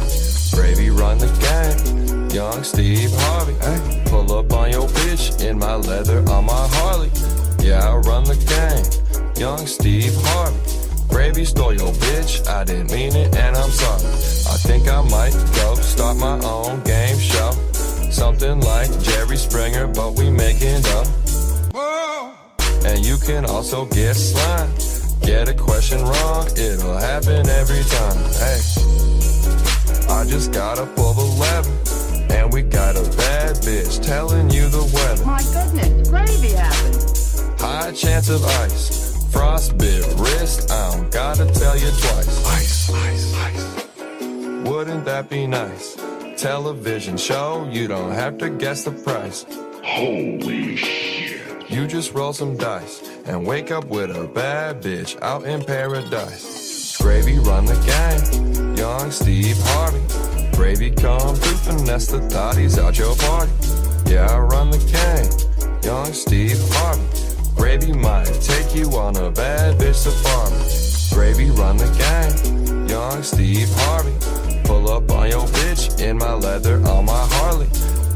Gravy run the game. Young Steve Harvey. Hey. Pull up on your bitch in my leather on my Harley. Yeah, I run the game. Young Steve Harvey. Gravy stole your bitch, I didn't mean it and I'm sorry. I think I might go start my own game show. Something like Jerry Springer, but we making up. Whoa. And you can also get slime. Get a question wrong, it'll happen every time. Hey, I just got up of 11, and we got a bad bitch telling you the weather. My goodness, gravy happened. High chance of ice. Frostbit wrist, I don't gotta tell you twice. Ice, ice, ice. Wouldn't that be nice? Television show, you don't have to guess the price. Holy shit. You just roll some dice and wake up with a bad bitch out in paradise. Gravy run the game, young Steve Harvey. Gravy come through, finesse the thotties out your party. Yeah, I run the game, young Steve Harvey. Gravy might take you on a bad bitch safari. Gravy run the game, young Steve Harvey. Pull up on your bitch in my leather on my Harley.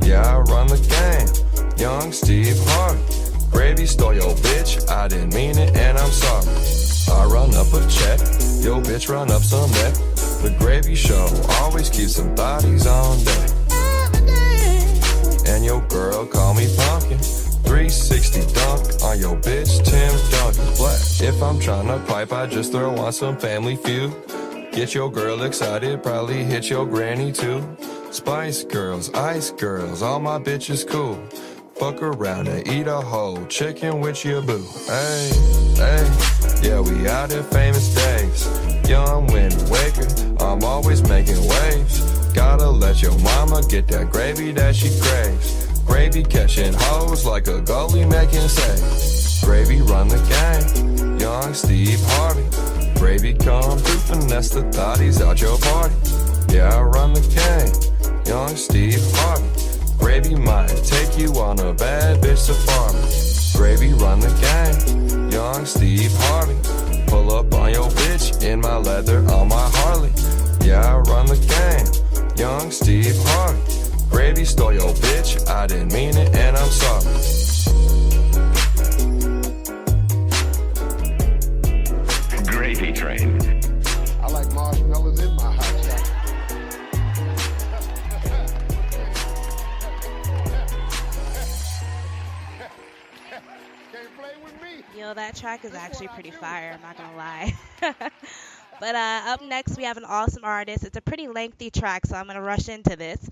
Yeah, I run the game, young Steve Harvey. Gravy stole your bitch, I didn't mean it and I'm sorry. I run up a check, your bitch run up some neck. The Gravy Show always keeps some thotties on deck. And your girl call me Pumpkin. 360 dunk on your bitch, Tim Duncan's black. If I'm tryna pipe, I just throw on some Family Feud. Get your girl excited, probably hit your granny too. Spice Girls, Ice Girls, all my bitches cool. Fuck around and eat a whole chicken with your boo. Hey, hey, yeah, we out in famous days. Young Wind Waker, I'm always making waves. Gotta let your mama get that gravy that she craves. Gravy catching hoes like a goalie making saves. Gravy run the game, young Steve Harvey. Gravy come through, finesse the thotties out your party. Yeah, I run the game, young Steve Harvey. Gravy might take you on a bad bitch safari. Gravy run the game, young Steve Harvey. Pull up on your bitch in my leather on my Harley. Yeah, I run the game, young Steve Harvey. Gravy stole your bitch, I didn't mean it and I'm sorry. Gravy train. I like marshmallows in my hot chocolate. Can't play with me. Yo, that track is actually pretty fire, I'm not gonna lie. But up next, we have an awesome artist. It's a pretty lengthy track, so I'm going to rush into this.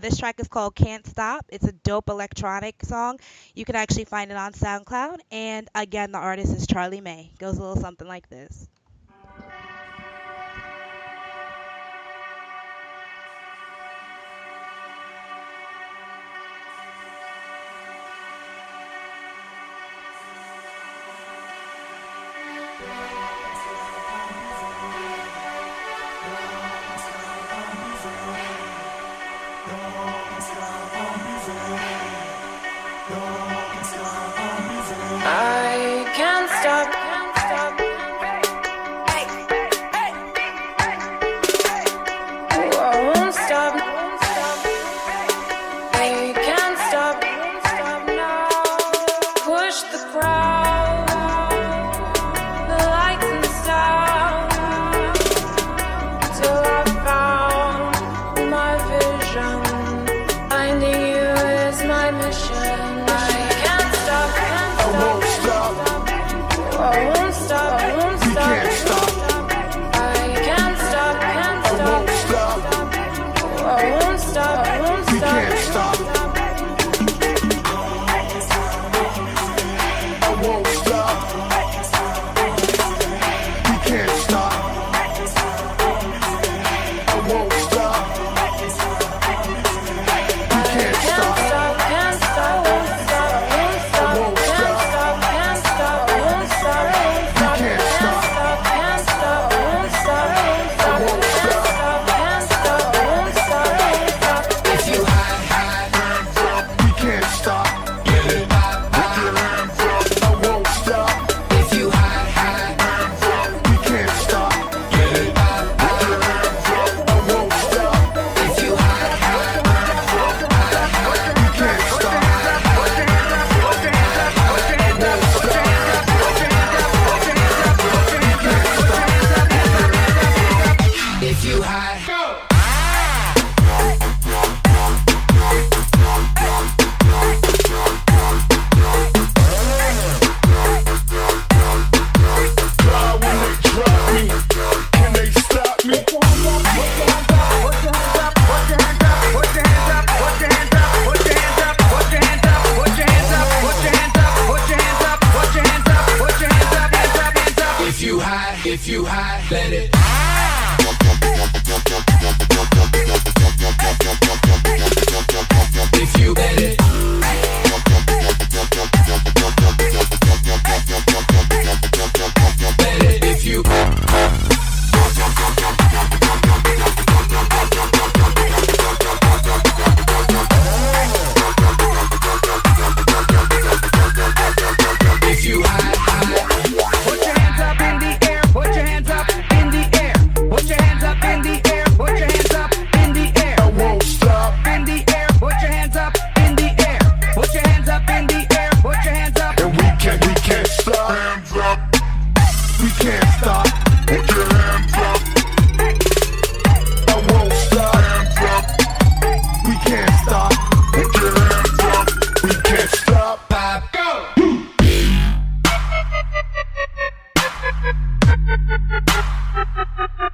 This track is called Can't Stop. It's a dope electronic song. You can actually find it on SoundCloud. And again, the artist is Charlie May. Goes a little something like this. I can't stop. I won't stop. I can't stop. Push the crowd, the lights and sound, till I found my vision. Finding you is my mission. I can't stop. I won't stop. I won't stop. I won't We stop. can't stop. I can't stop. Can't I stop. won't stop. I won't stop. I won't We stop. can't stop. I won't If you high, let it. If you let it. Let it. If you. If you high, put your hands up in the air, put your hands up in the air, put your hands up in the air, put your hands up in the air. I won't stop in the air, put your hands up in the air, put your hands up in the air, put your hands up. And we can't stop. Hands up. We can't stop. Put your hands up. I won't stop. Hands up. We can't stop. Put your hands up. We can't stop. pop, go.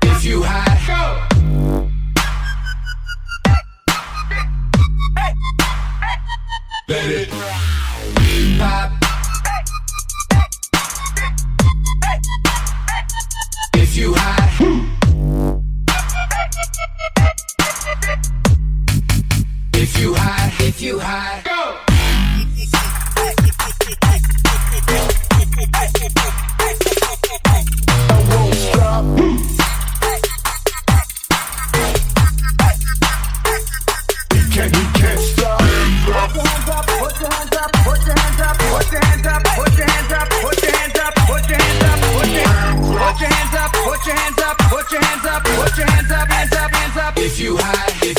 If you high, go. Let it pop. If you high, if you high, if you high, go. I won't stop. We can't stop. Hands up. Put your hands up, put your hands up, put your hands up, put your hands up, put your hands up, put your hands up, put your hands up, put your hands up, put your hands up, put your hands up, hands up, hands up. If you high,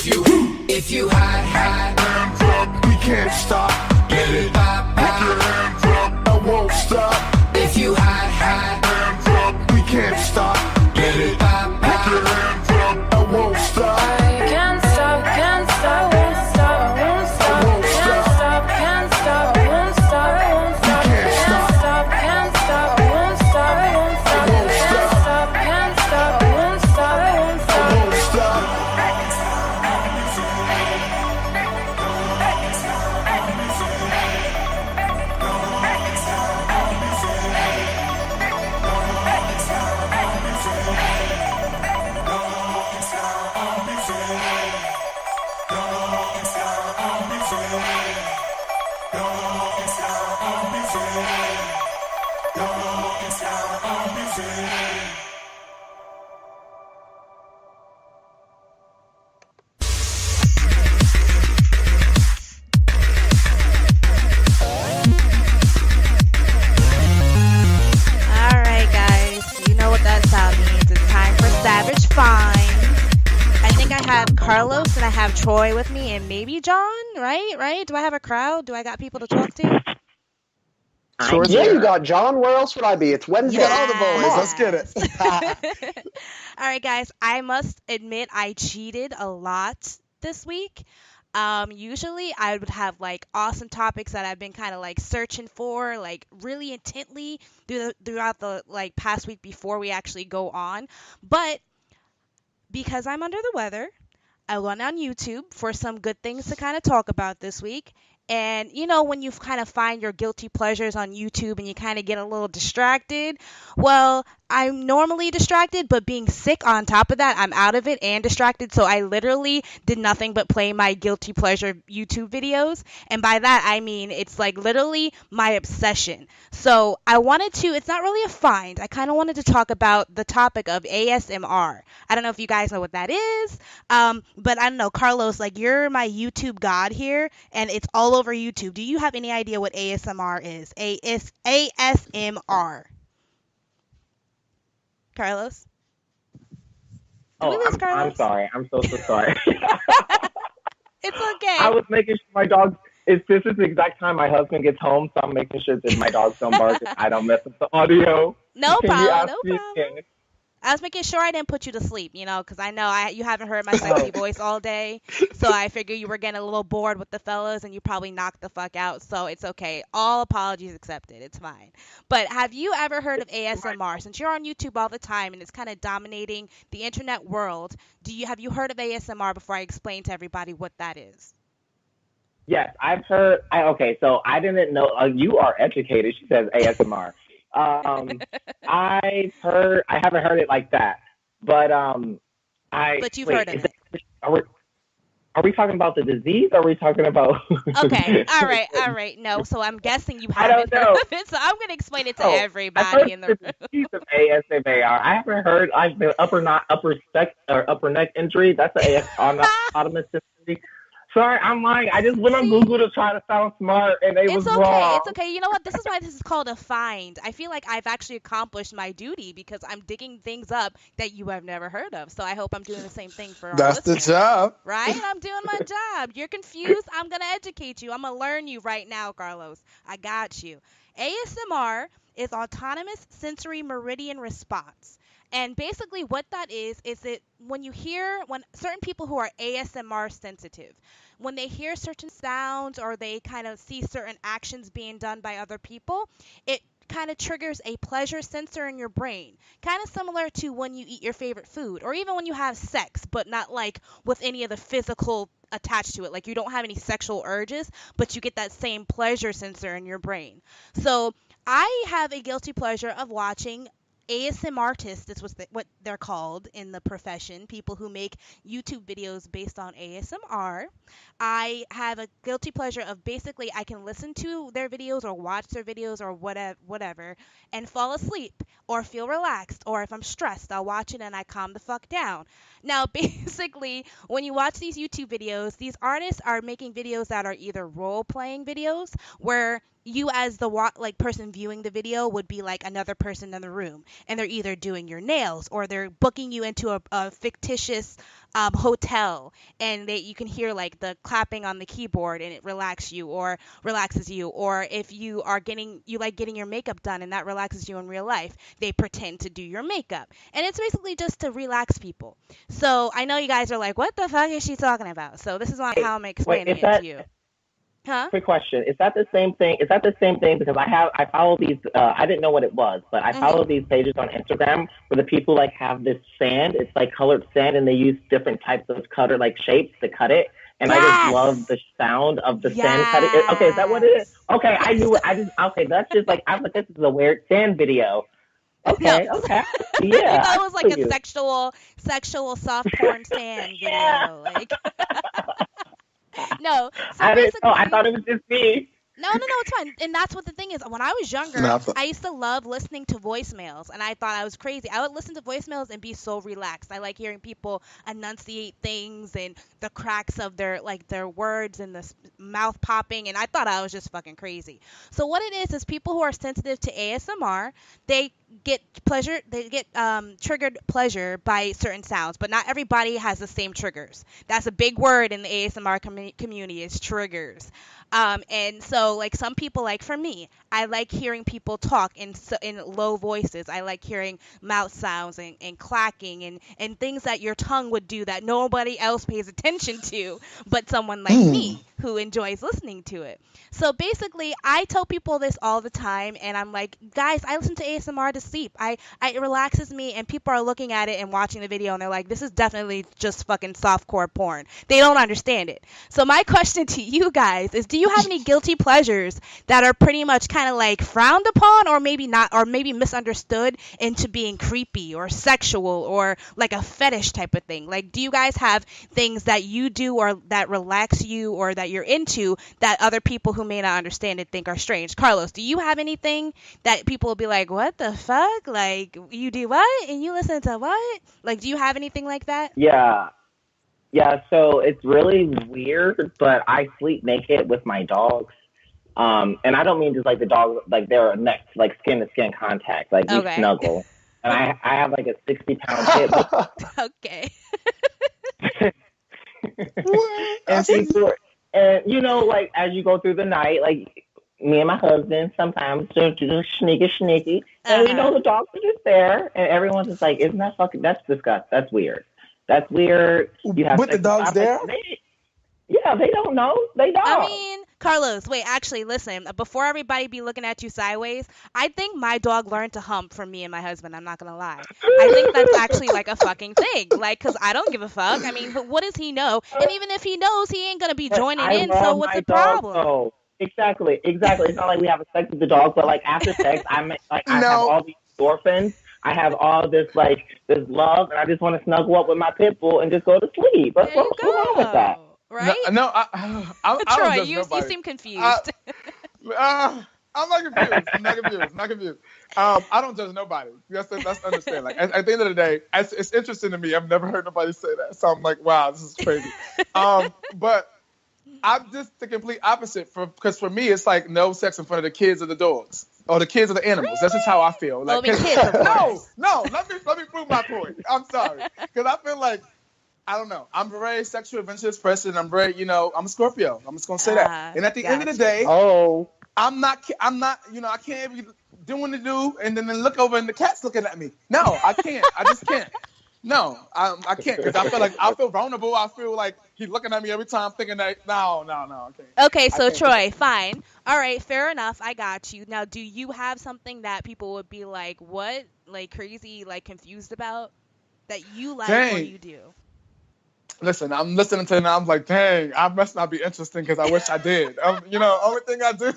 if you high, high, Hands up. We can't stop. let it pop, Put your pop. hands up. I won't stop. If you high, high, Hands up. We can't stop. let it pop, Put your pop. hands up. I won't stop. I can't stop, won't stop, won't stop, won't stop, can't stop, won't stop, won't stop, Can't can't stop. stop, can't stop, won't stop, won't stop, Won't can't stop. stop, can't stop, won't stop, won't I stop. won't stop. All right, guys, you know what that sound means. It's time for Savage Fine. I think I have Carlos and I have Troy with me and maybe John, right? Right? Do I have a crowd? Do I got people to talk to? I'm Yeah, here. you got John. Where else would I be? It's Wednesday. You got all the boys. Let's get it. All right, guys, I must admit I cheated a lot this week. Usually I would have like awesome topics that I've been kind of like searching for, like really intently throughout the like past week before we actually go on. But because I'm under the weather, I went on YouTube for some good things to kind of talk about this week. And you know, when you kind of find your guilty pleasures on YouTube and you kind of get a little distracted, well, I'm normally distracted, but being sick on top of that, I'm out of it and distracted. So I literally did nothing but play my guilty pleasure YouTube videos. And by that, I mean it's like literally my obsession. So I wanted to, it's not really a find. I kind of wanted to talk about the topic of ASMR. I don't know if you guys know what that is, but I don't know, Carlos, like you're my YouTube god here, and it's all over YouTube. Do you have any idea what ASMR is? ASMR. Carlos? Did we Oh, lose I'm Carlos? sorry. I'm so sorry. It's okay. I was making sure my dogs. This is the exact time my husband gets home, so I'm making sure that my dogs don't bark. And I don't mess up the audio. No Can you ask problem. No me problem. again? I was making sure I didn't put you to sleep, you know, because I know you haven't heard my sexy voice all day. So I figured you were getting a little bored with the fellas and you probably knocked the fuck out. So it's okay. All apologies accepted. It's fine. But have you ever heard of ASMR? Since you're on YouTube all the time and it's kind of dominating the internet world, have you heard of ASMR before I explain to everybody what that is? Yes, I've heard. Okay, so I didn't know. You are educated. She says ASMR. I haven't heard it like that, but But you've heard of it. are we, are we talking about the disease? Or are we talking about? Okay, all right. No, so I'm guessing you I don't haven't heard know. of it. So I'm gonna explain it to Oh, I've everybody heard in the the room. disease of ASMAR. I haven't heard like the upper neck injury. That's a autonomous injury. Sorry, I'm lying. I just went on See, Google to try to sound smart, and it was it's okay. wrong. It's okay. You know what? This is why this is called a find. I feel like I've actually accomplished my duty because I'm digging things up that you have never heard of. So I hope I'm doing the same thing for our That's the listeners. job. Right? I'm doing my job. You're confused. I'm going to educate you. I'm going to learn you right now, Carlos. I got you. ASMR is autonomous sensory meridian response. And basically what that is it when certain people who are ASMR sensitive, when they hear certain sounds or they kind of see certain actions being done by other people, it kind of triggers a pleasure sensor in your brain. Kind of similar to when you eat your favorite food or even when you have sex, but not like with any of the physical attached to it. Like you don't have any sexual urges, but you get that same pleasure sensor in your brain. So I have a guilty pleasure of watching ASM artists. This was what they're called in the profession, people who make YouTube videos based on ASMR. I have a guilty pleasure of basically I can listen to their videos or watch their videos or whatever and fall asleep or feel relaxed, or if I'm stressed I'll watch it and I calm the fuck down. Now basically when you watch these YouTube videos, these artists are making videos that are either role playing videos where you as the person viewing the video would be like another person in the room, and they're either doing your nails or they're booking you into a fictitious hotel, and you can hear like the clapping on the keyboard and it relaxes you, or if you like getting your makeup done and that relaxes you in real life, they pretend to do your makeup, and it's basically just to relax people. So I know you guys are like, what the fuck is she talking about? So this is how I'm explaining it to you. Huh? Quick question: is that the same thing? Is that the same thing? Because I follow these. I didn't know what it was, but I follow these pages on Instagram where the people like have this sand. It's like colored sand, and they use different types of cutter like shapes to cut it. And I just love the sound of the sand cutting. Okay, is that what it is? Okay, I knew it. Okay, that's just like I'm like, this is a weird sand video. Okay, No. okay, You yeah. thought it was like a sexual soft porn sand video, like. No, so I didn't. basically, Oh, I thought it was just me. no, it's fine. And that's what the thing is. When I was younger, I used to love listening to voicemails, and I thought I was crazy. I would listen to voicemails and be so relaxed. I like hearing people enunciate things and the cracks of their words and the mouth popping, and I thought I was just fucking crazy. So what it is people who are sensitive to ASMR, they get triggered pleasure by certain sounds, but not everybody has the same triggers. That's a big word in the ASMR community, is triggers. And so like some people, like for me, I like hearing people talk in low voices. I like hearing mouth sounds and clacking and things that your tongue would do that nobody else pays attention to but someone like me who enjoys listening to it. So basically I tell people this all the time, and I'm like, guys, I listen to ASMR to sleep. It relaxes me, and people are looking at it and watching the video and they're like, this is definitely just fucking softcore porn. They don't understand it. So my question to you guys is, do you have any guilty pleasures that are pretty much kind of like frowned upon, or maybe not, or maybe misunderstood into being creepy or sexual or like a fetish type of thing? Like, do you guys have things that you do or that relax you or that you're into that other people who may not understand it think are strange? Carlos, do you have anything that people will be like, what the fuck? Like, you do what? And you listen to what? Like, do you have anything like that? Yeah. Yeah, so it's really weird, but I sleep naked with my dogs. And I don't mean just like the dog, like they're next, like skin to skin contact, like we snuggle. And I have like a 60-pound pit bull. Okay. And people, and you know, like as you go through the night, like me and my husband sometimes do sneaky, and you know the dogs are just there, and everyone's just like, "Isn't that fucking? That's disgusting. That's weird. That's weird." You have with the dogs there? Yeah, they don't know. They don't. I mean, Carlos, wait, actually, listen, before everybody be looking at you sideways, I think my dog learned to hump from me and my husband. I'm not going to lie. I think that's actually like a fucking thing. Like, because I don't give a fuck. I mean, what does he know? And even if he knows, he ain't going to be joining in. So what's the problem? Exactly. It's not like we have a sex with the dog, but like after sex, I have No. all these endorphins. I have all this love, and I just want to snuggle up with my pit bull and just go to sleep. There you What's wrong with that? go. No, Right? no, I don't Troy, judge you nobody. seem I, confused. I'm not confused. I'm not confused. I don't judge nobody. That's understand. Like at the end of the day, it's interesting to me. I've never heard nobody say that, so I'm like, wow, this is crazy. But I'm just the complete opposite. Because for me, it's like no sex in front of the kids or the dogs or the kids or the animals. That's just how I feel. Well, I Like, mean, kids, of course. no. Let me prove my point. I'm sorry, because I feel like I don't know. I'm a very sexual, adventurous person. I'm very, I'm a Scorpio. I'm just gonna say that. And at the end of the day, I'm not, I can't be doing the do and then look over and the cat's looking at me. No, I can't. I just can't. No, I can't because I feel like I feel vulnerable. I feel like he's looking at me every time, thinking that no, I can't. Okay, so Troy, fine. All right, fair enough. I got you. Now, do you have something that people would be like, what, like crazy, like confused about that you like or you do? Listen, I'm listening to it now. I'm like, dang, I must not be interesting because I wish I did. Only thing I do,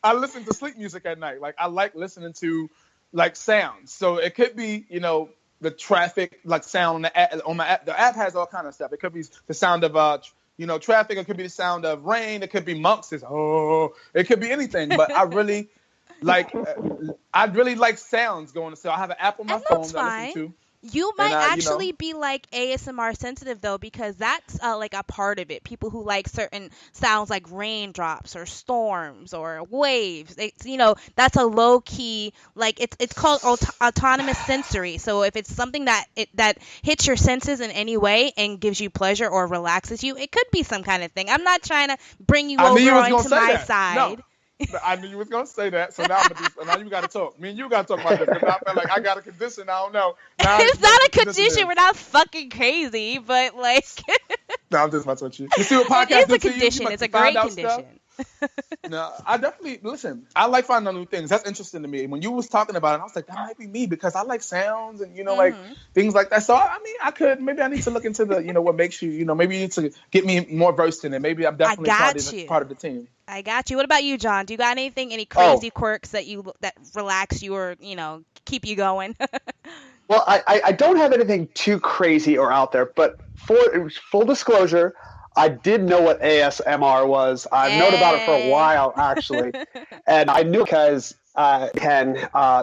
I listen to sleep music at night. Like I like listening to like sounds. So it could be, the traffic like sound on the app. On my app, the app has all kind of stuff. It could be the sound of traffic. It could be the sound of rain. It could be monks. It could be anything. But I really like sounds going. So I have an app on my phone that I listen to. You might actually be like ASMR sensitive though, because that's like a part of it. People who like certain sounds like raindrops or storms or waves. It's that's a low key like it's called autonomous sensory. So if it's something that hits your senses in any way and gives you pleasure or relaxes you, it could be some kind of thing. I'm not trying to bring you over onto my side. No. I knew you was gonna say that, so now you got to talk. Me and you got to talk about this because I feel like I got a condition. I don't know. It's not a condition. We're not fucking crazy, but like. No, I'm just messing with you. You see what podcast It is a condition. It's a great condition. No, I definitely listen. I like finding new things. That's interesting to me. When you was talking about it, I was like, that might be me because I like sounds and like things like that. So I need to look into the what makes you maybe you need to get me more versed in it. Maybe I'm definitely part of the team. I got you. What about you, John? Do you got any crazy quirks that relax you or keep you going? Well, I don't have anything too crazy or out there, but for full disclosure, I did know what ASMR was. I've known about it for a while, actually. And I knew because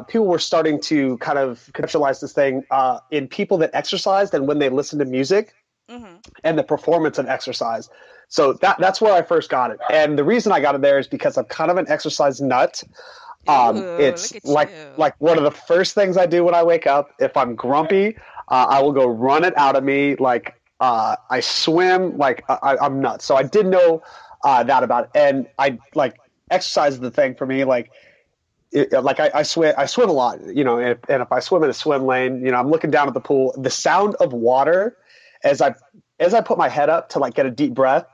people were starting to kind of conceptualize this thing in people that exercised and when they listen to music and the performance of exercise. So that's where I first got it. And the reason I got it there is because I'm kind of an exercise nut. It's like one of the first things I do when I wake up. If I'm grumpy, I will go run it out of me. Like I swim, like I'm nuts. So I did know that about it. And I like exercise is the thing for me. Like I swim a lot, and if I swim in a swim lane, I'm looking down at the pool, the sound of water as I put my head up to like get a deep breath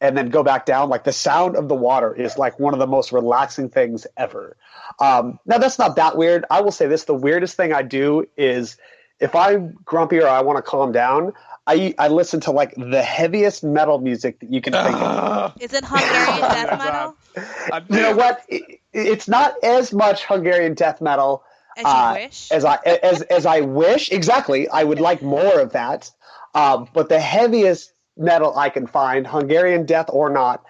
and then go back down, like the sound of the water is like one of the most relaxing things ever. Now that's not that weird. I will say this, the weirdest thing I do is if I'm grumpy or I want to calm down, I listen to like the heaviest metal music that you can think of. Is it Hungarian death metal? You know what? It's not as much Hungarian death metal as you wish. As I wish. Exactly. I would like more of that. But the heaviest metal I can find, Hungarian death or not,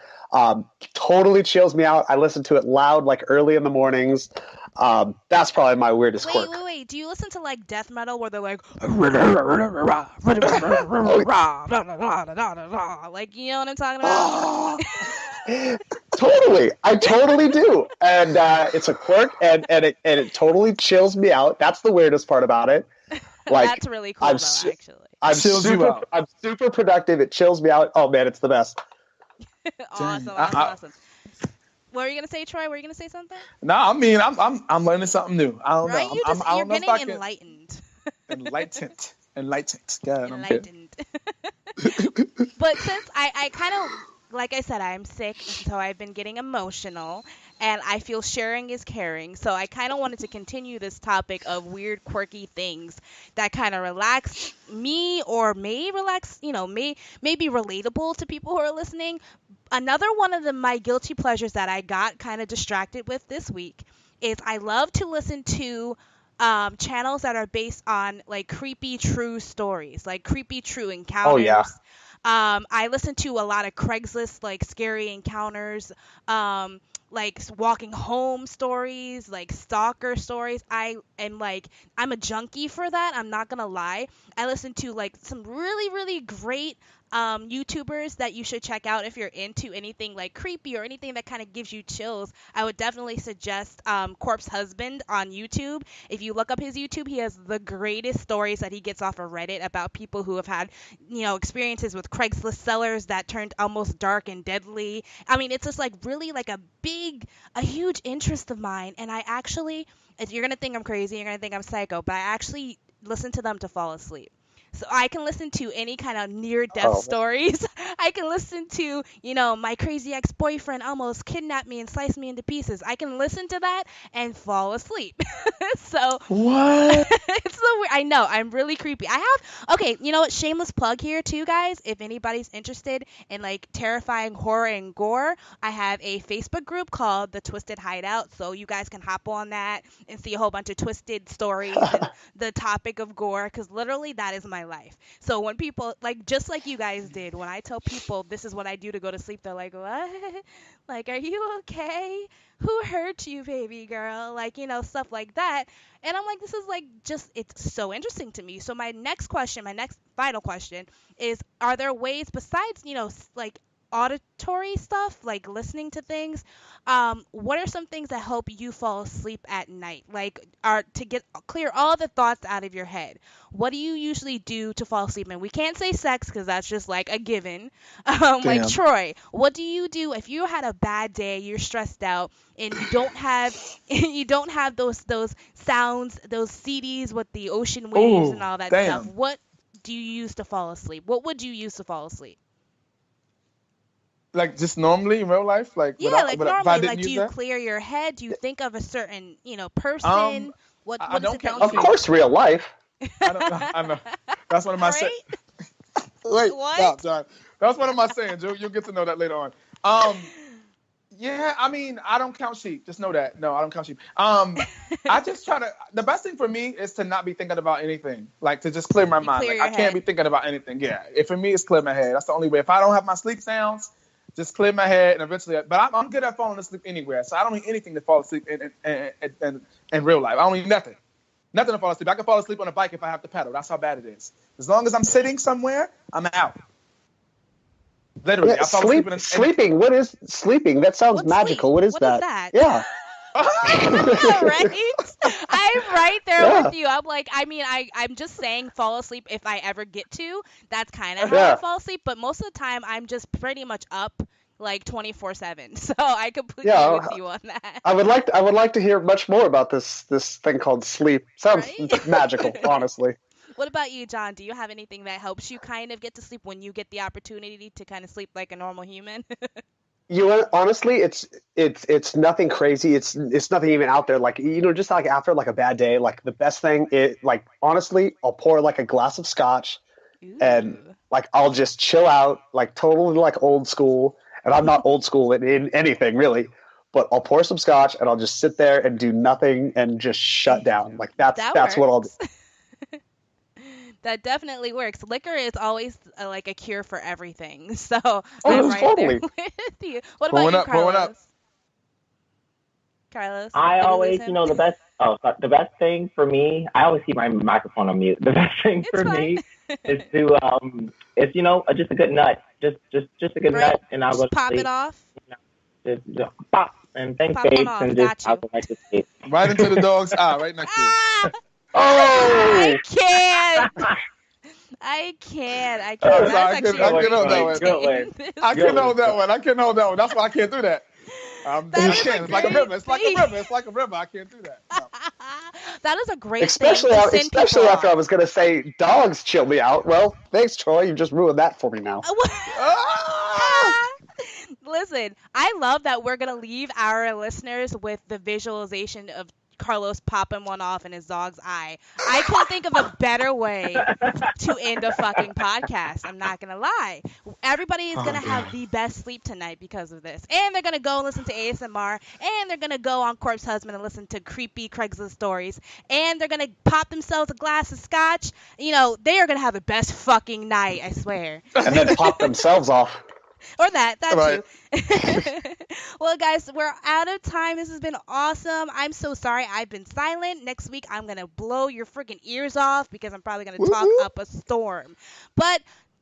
totally chills me out. I listen to it loud, like early in the mornings. That's probably my weirdest quirk. Wait. Do you listen to like death metal where they're like, like, you know what I'm talking about? Totally. I totally do. And it's a quirk and it totally chills me out. That's the weirdest part about it. Like, that's really cool, actually. I'm super productive. It chills me out. Oh man, it's the best. Awesome. What were you gonna say, Troy? Were you gonna say something? No, I mean I'm learning something new. I don't know. You're getting enlightened. Enlightened. God, enlightened. But since I kind of, like I said, I'm sick, so I've been getting emotional, and I feel sharing is caring. So I kind of wanted to continue this topic of weird, quirky things that kind of relax me or may relax, may be relatable to people who are listening. Another one of my guilty pleasures that I got kind of distracted with this week is I love to listen to channels that are based on like creepy true stories, like creepy true Oh yeah. encounters. I listen to a lot of Craigslist like scary encounters, like walking home stories, like stalker stories. I am like I'm a junkie for that. I'm not gonna lie. I listen to like some really really great YouTubers that you should check out if you're into anything like creepy or anything that kind of gives you chills. I would definitely suggest Corpse Husband on YouTube. If you look up his YouTube, he has the greatest stories that he gets off of Reddit about people who have had, experiences with Craigslist sellers that turned almost dark and deadly. I mean, it's just like really like a huge interest of mine. And I actually, if you're gonna think I'm crazy, you're gonna think I'm psycho, but I actually listen to them to fall asleep. So I can listen to any kind of near-death stories. I can listen to, my crazy ex-boyfriend almost kidnapped me and sliced me into pieces. I can listen to that and fall asleep. So What? it's so weird. I know, I'm really creepy. Okay, you know what? Shameless plug here too, guys. If anybody's interested in like terrifying horror and gore, I have a Facebook group called The Twisted Hideout. So you guys can hop on that and see a whole bunch of twisted stories and the topic of gore, because literally that is my life. So when people, like, just like you guys did, when I tell people this is what I do to go to sleep, they're like, what? Like, are you okay? Who hurt you, baby girl? Like, stuff like that. And I'm like, this is like it's so interesting to me. So my next final question is, are there ways besides, like auditory stuff, like listening to things, what are some things that help you fall asleep at night, like are to get clear all the thoughts out of your head? What do you usually do to fall asleep? And we can't say sex because that's just like a given. Like Troy, what do you do if you had a bad day, you're stressed out, and you don't have those sounds, those CDs with the ocean waves and all that stuff? What do you use to fall asleep? What would you use to fall asleep? Like just normally in real life, like Yeah, without, like if I normally, didn't like do use you that. clear your head? Do you think of a certain, person? What I is don't it that count you Of do? course, real life. I don't know. I know. That's one of my Right? Wait, What? stop, John. That's one of my sayings. You'll get to know that later on. Yeah, I mean, I don't count sheep. Just know that. No, I don't count sheep. I just try to. The best thing for me is to not be thinking about anything. Like to just clear my mind. clear Like I your can't head. be thinking about anything. Yeah. For me, it's clear my head. That's the only way. If I don't have my sleep sounds, just clear my head and eventually. But I'm good at falling asleep anywhere. So I don't need anything to fall asleep in real life. I don't need nothing. Nothing to fall asleep. I can fall asleep on a bike if I have to pedal. That's how bad it is. As long as I'm sitting somewhere, I'm out. Literally, Yeah, I fall asleep sleeping. What is sleeping? That sounds What's magical. sleep? What is What is that? that? Yeah. Right? I'm right there Yeah. with you. I'm like, I mean, I'm just saying fall asleep if I ever get to. That's kind of how Yeah. I fall asleep. But most of the time, I'm just pretty much up like 24/7. So I completely Yeah. with you on that. I would like to hear much more about this thing called sleep. Sounds Right? magical, honestly. What about you, John? Do you have anything that helps you kind of get to sleep when you get the opportunity to kind of sleep like a normal human? You know, honestly, it's nothing crazy. It's nothing even out there. Like just like after like a bad day, like the best thing is like honestly, I'll pour like a glass of scotch and Ooh. like I'll just chill out, like totally like old school. And I'm not old school in anything really, but I'll pour some scotch and I'll just sit there and do nothing and just shut down. Like That that's what I'll do. works. That definitely works. Liquor is always like a cure for everything. So I'm right totally. there with you. What Pulling about you, up, pulling up. Carlos? I Did we always, lose him? the best thing for me, I always keep my microphone on mute. The best thing It's for fine. me is just a good nut, just a good Right? nut, and I'll go Just to pop sleep. it off. Just pop, and thanks, Pop 'em babes, off. and Got just I'll you. go right to sleep. Right into the dog's eye, right next to you. Ah! Oh, I can't. I can't. I'm That's sorry, I actually can really hold that one. Good way. irritating. I Good can hold one. that one. I can hold that one. That's why I can't do that. That I is a can't. It's like a great river. It's like a thing. river. It's like a river. I can't do that. No. That is a great especially thing to send especially people after I on. was gonna say dogs chill me out. Well, thanks, Troy. You just ruined that for me now. Ah! Listen, I love that we're going to leave our listeners with the visualization of Carlos popping one off in his dog's eye. I couldn't think of a better way to end a fucking podcast. I'm not going to lie. Everybody is going to have the best sleep tonight because of this. And they're going to go and listen to ASMR. And they're going to go on Corpse Husband and listen to creepy Craigslist stories. And they're going to pop themselves a glass of scotch. You know, they are going to have the best fucking night, I swear. And then pop themselves off. Or that Right. too. Well, guys, we're out of time. This has been awesome. I'm so sorry I've been silent. Next week, I'm going to blow your freaking ears off because I'm probably going to talk up a storm. But,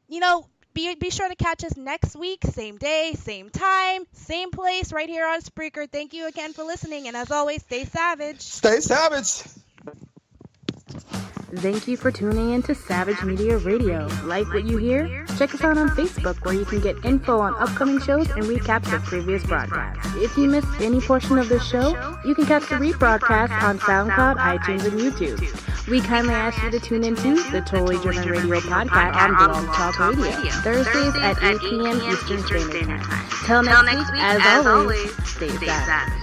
you know, be sure to catch us next week. Same day, same time, same place, right here on Spreaker. Thank you again for listening. And as always, stay savage. Stay savage. Thank you for tuning in to Savage Media Radio. Like what you hear? Check us out on Facebook where you can get info on upcoming shows and recaps of previous broadcasts. If you missed any portion of this show, you can catch the rebroadcast on SoundCloud, iTunes, and YouTube. We kindly ask you to tune into the Totally Driven Radio podcast on Blog Talk Radio, Thursdays at 8 p.m. Eastern Standard Time. Till next week, as always, stay savage.